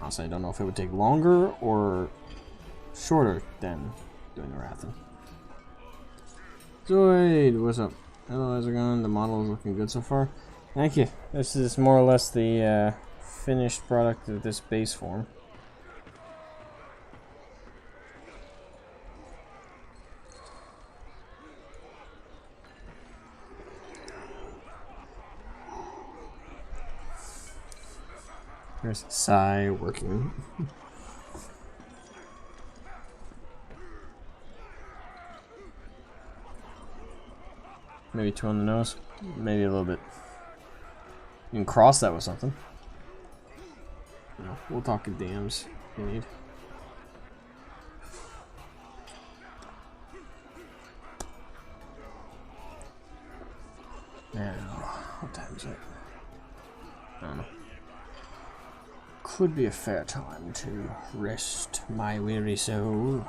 Honestly, I don't know if it would take longer or shorter than doing the Wrathan. Zoid, what's up? Hello, how's it going? The model is looking good so far. Thank you. This is more or less the finished product of this base form. There's Sai working. Maybe two on the nose. Maybe a little bit. You can cross that with something. No, we'll talk in dams if you need. Now, what time is it? I don't know. Could be a fair time to rest my weary soul.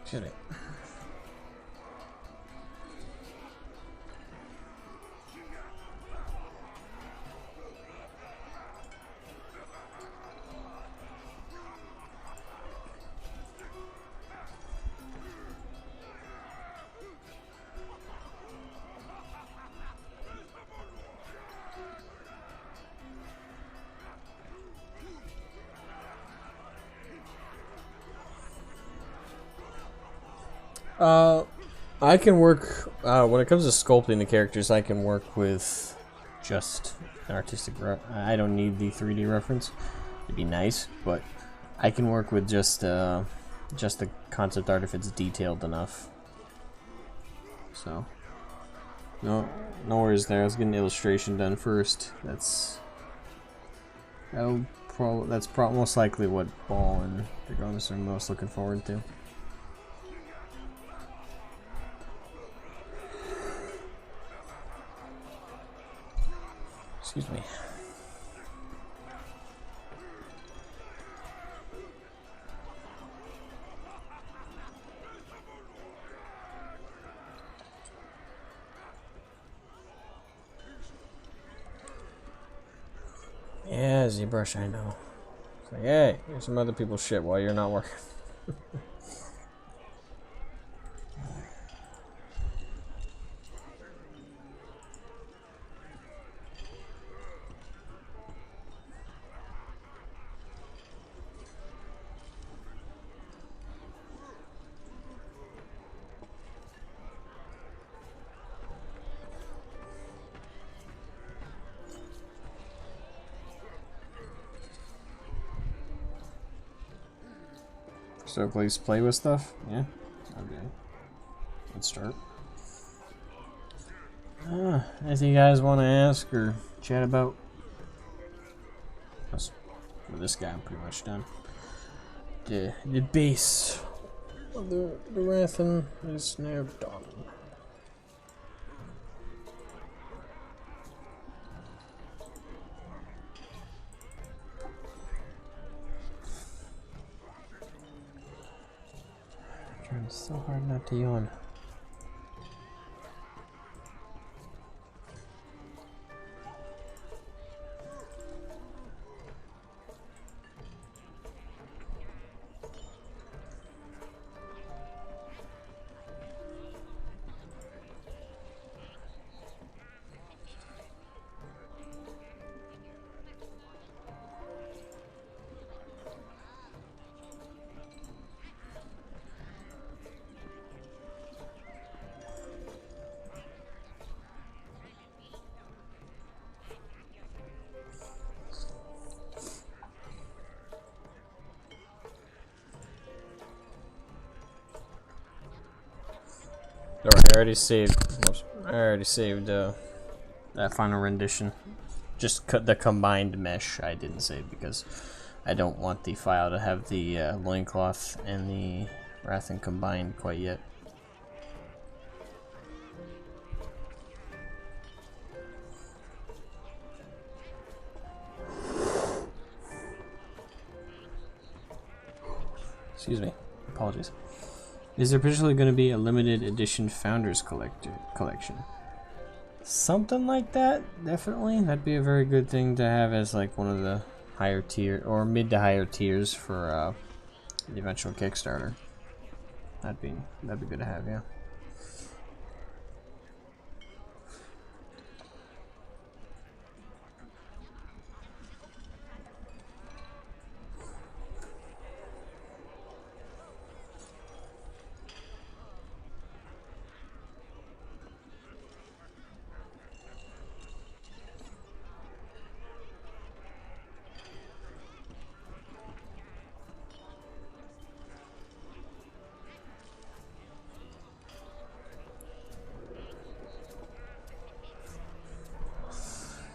Should it? I can work, when it comes to sculpting the characters, I can work with just an artistic, I don't need the 3D reference. It'd be nice, but I can work with just the concept art if it's detailed enough. So, no worries there. I was getting the illustration done first. That's most likely what Ball and Dragonis are most looking forward to. Excuse me. Yeah, ZBrush, I know. It's like, hey, here's some other people's shit while you're not working. So please play with stuff? Yeah? Okay. Let's start. Anything you guys want to ask or chat about? With this guy, I'm pretty much done. The base of the Wrathan is now done. I'm trying so hard not to yawn. Alright, I already saved. Oops, I already saved that final rendition. Just cut the combined mesh. I didn't save because I don't want the file to have the loincloth and the Wrathan combined quite yet. Excuse me. Apologies. Is there potentially going to be a limited edition Founders collection? Something like that, definitely. That'd be a very good thing to have as like one of the higher tier or mid to higher tiers for the eventual Kickstarter. That'd be good to have, yeah.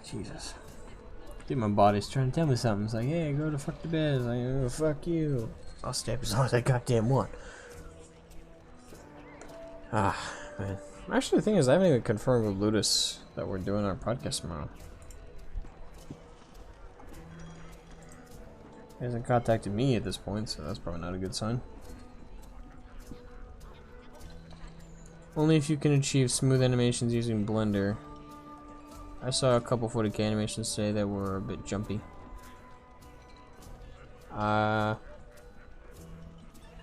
Jesus. Dude, my body's trying to tell me something. It's like, hey, go to fuck the bed. It's like, oh, fuck you. I'll stay up as long as I goddamn want. Ah, man. Actually, the thing is, I haven't even confirmed with Ludus that we're doing our podcast tomorrow. He hasn't contacted me at this point, so that's probably not a good sign. Only if you can achieve smooth animations using Blender. I saw a couple 40K animations today that were a bit jumpy. I'm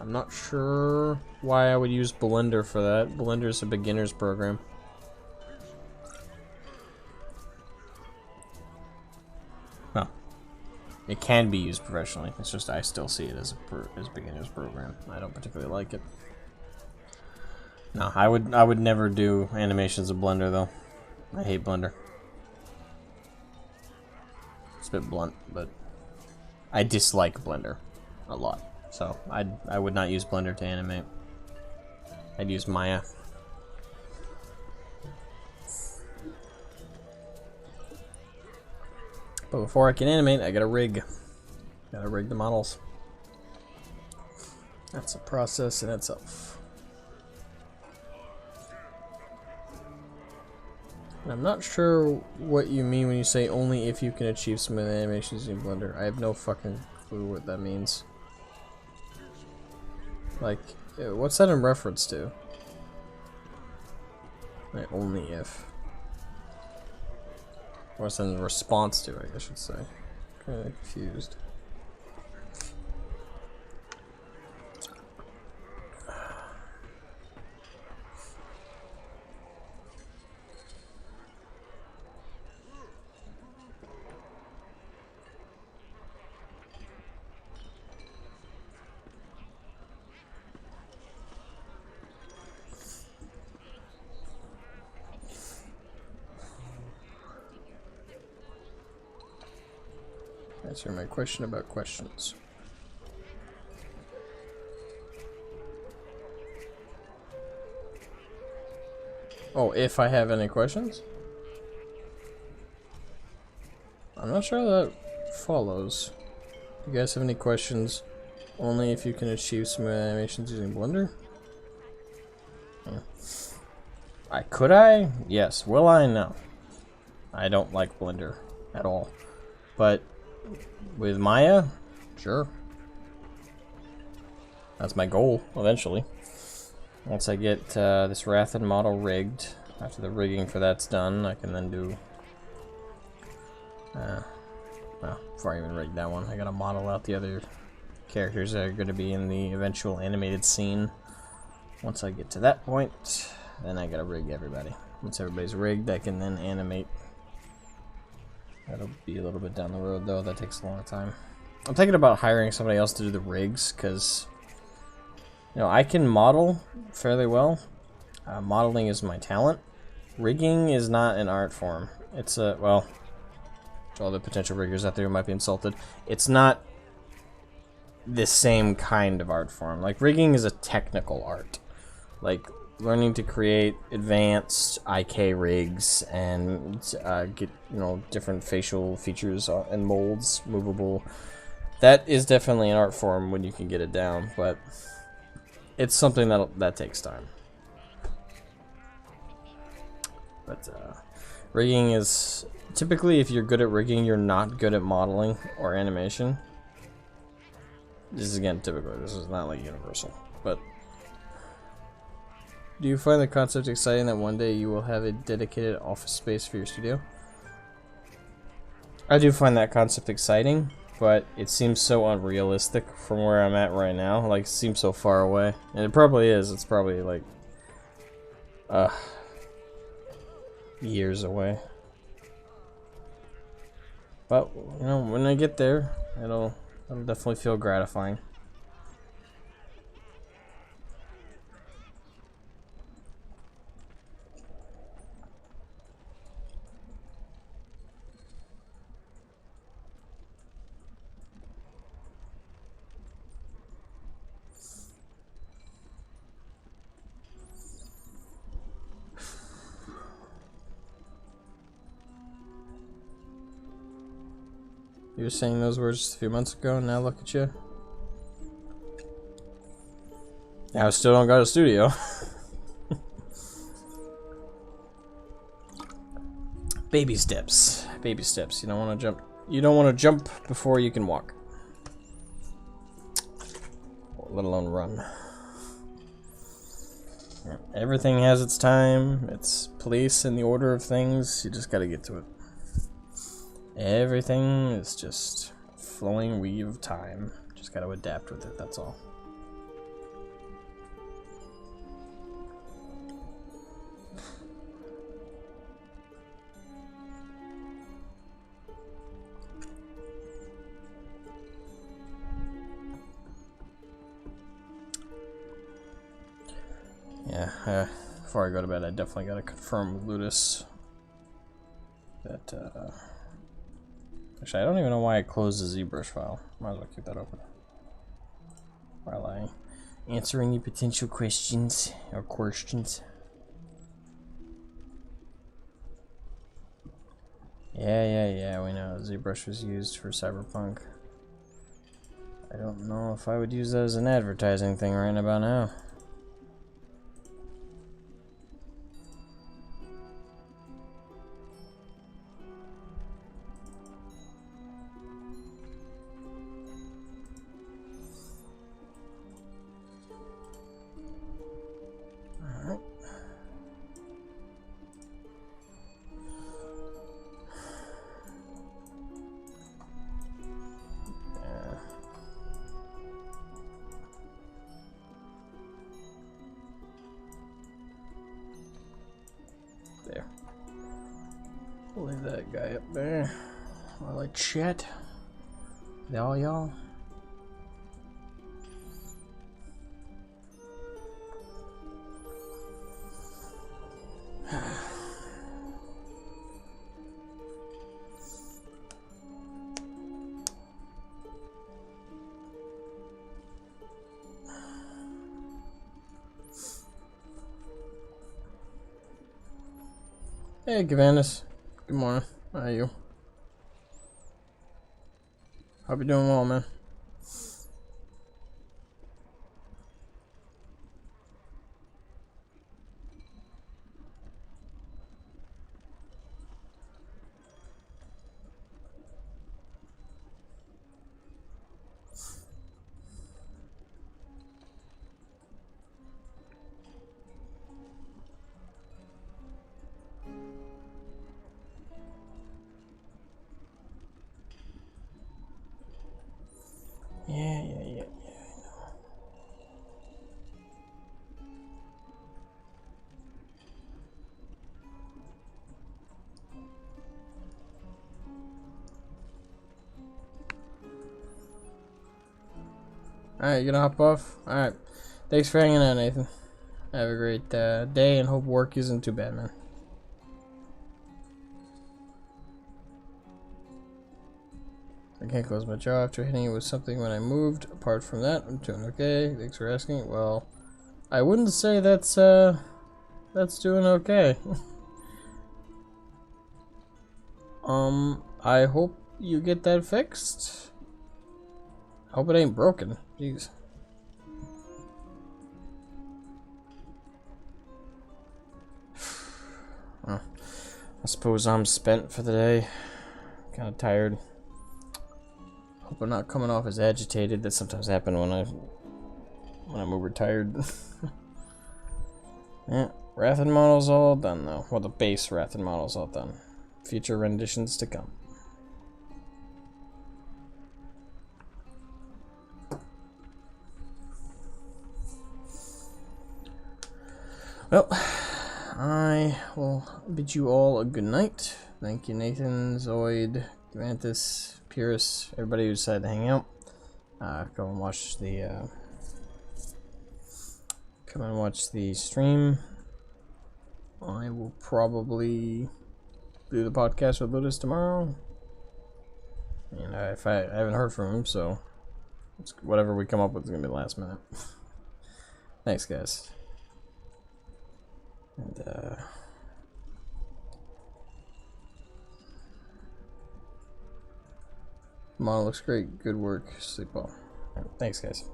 not sure why I would use Blender for that. Blender is a beginner's program. Well, it can be used professionally. It's just I still see it as a beginner's program. I don't particularly like it. No, I would never do animations of Blender though. I hate Blender. It's a bit blunt, but I dislike Blender a lot. So I would not use Blender to animate. I'd use Maya. But before I can animate, I gotta rig. Gotta rig the models. That's a process in itself. I'm not sure what you mean when you say only if you can achieve smooth animations in Blender. I have no fucking clue what that means. Like, what's that in reference to? Like, only if. What's that in response to, I guess I should say. Kinda confused. Answer my question about questions. Oh, if I have any questions? I'm not sure that follows. You guys have any questions? Only if you can achieve smooth animations using Blender? Could I? Yes. Will I? No. I don't like Blender at all. But with Maya, sure. That's my goal, eventually. Once I get this Wrathan model rigged, after the rigging for that's done, I can then do... well, before I even rig that one, I gotta model out the other characters that are going to be in the eventual animated scene. Once I get to that point, then I gotta rig everybody. Once everybody's rigged, I can then animate. That'll be a little bit down the road, though. That takes a long time. I'm thinking about hiring somebody else to do the rigs, because, you know, I can model fairly well. Modeling is my talent. Rigging is not an art form. It's a, well, to all the potential riggers out there who might be insulted, it's not the same kind of art form. Like, rigging is a technical art. Like, learning to create advanced IK rigs and get, you know, different facial features and molds movable. That is definitely an art form when you can get it down, but it's something that takes time. But rigging is typically, if you're good at rigging, you're not good at modeling or animation. This is again typical. This is not like universal, but. Do you find the concept exciting that one day you will have a dedicated office space for your studio? I do find that concept exciting, but it seems so unrealistic from where I'm at right now. Like, it seems so far away. And it probably is. It's probably like years away. But, you know, when I get there, it'll definitely feel gratifying. You were saying those words just a few months ago, and now look at you. I still don't got a studio. Baby steps. Baby steps. You don't want to jump. You don't want to jump before you can walk. Let alone run. Everything has its time, its place in the order of things. You just gotta get to it. Everything is just a flowing weave of time. Just gotta adapt with it, that's all. Yeah, before I go to bed, I definitely gotta confirm with Ludus that, actually, I don't even know why I closed the ZBrush file. Might as well keep that open while I answer any potential questions or questions. Yeah, we know ZBrush was used for Cyberpunk. I don't know if I would use that as an advertising thing right about now. there. We'll leave that guy up there while I chat with all y'all. Hey, Gavanus. Good morning. How are you? Hope you're doing well, man. Yeah. Alright, you gonna hop off? Alright. Thanks for hanging out, Nathan. Have a great day and hope work isn't too bad, man. I can't close my jaw after hitting it with something when I moved. Apart from that, I'm doing okay. Thanks for asking. Well, I wouldn't say that's doing okay. I hope you get that fixed. I hope it ain't broken. Jeez. Well, I suppose I'm spent for the day. Kind of tired. Hope I'm not coming off as agitated. That sometimes happens when I'm overtired. Yeah, Wrathan model's all done though. Well, the base Wrathan model's all done. Future renditions to come. Well, I will bid you all a good night. Thank you, Nathan, Zoid, Mantis, Purus, everybody who decided to hang out. Go and watch the come and watch the stream. I will probably do the podcast with Ludus tomorrow. And if I haven't heard from him, so whatever we come up with is gonna be last minute. Thanks, guys. And model looks great. Good work. Sleep well. Thanks, guys.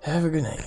Have a good night.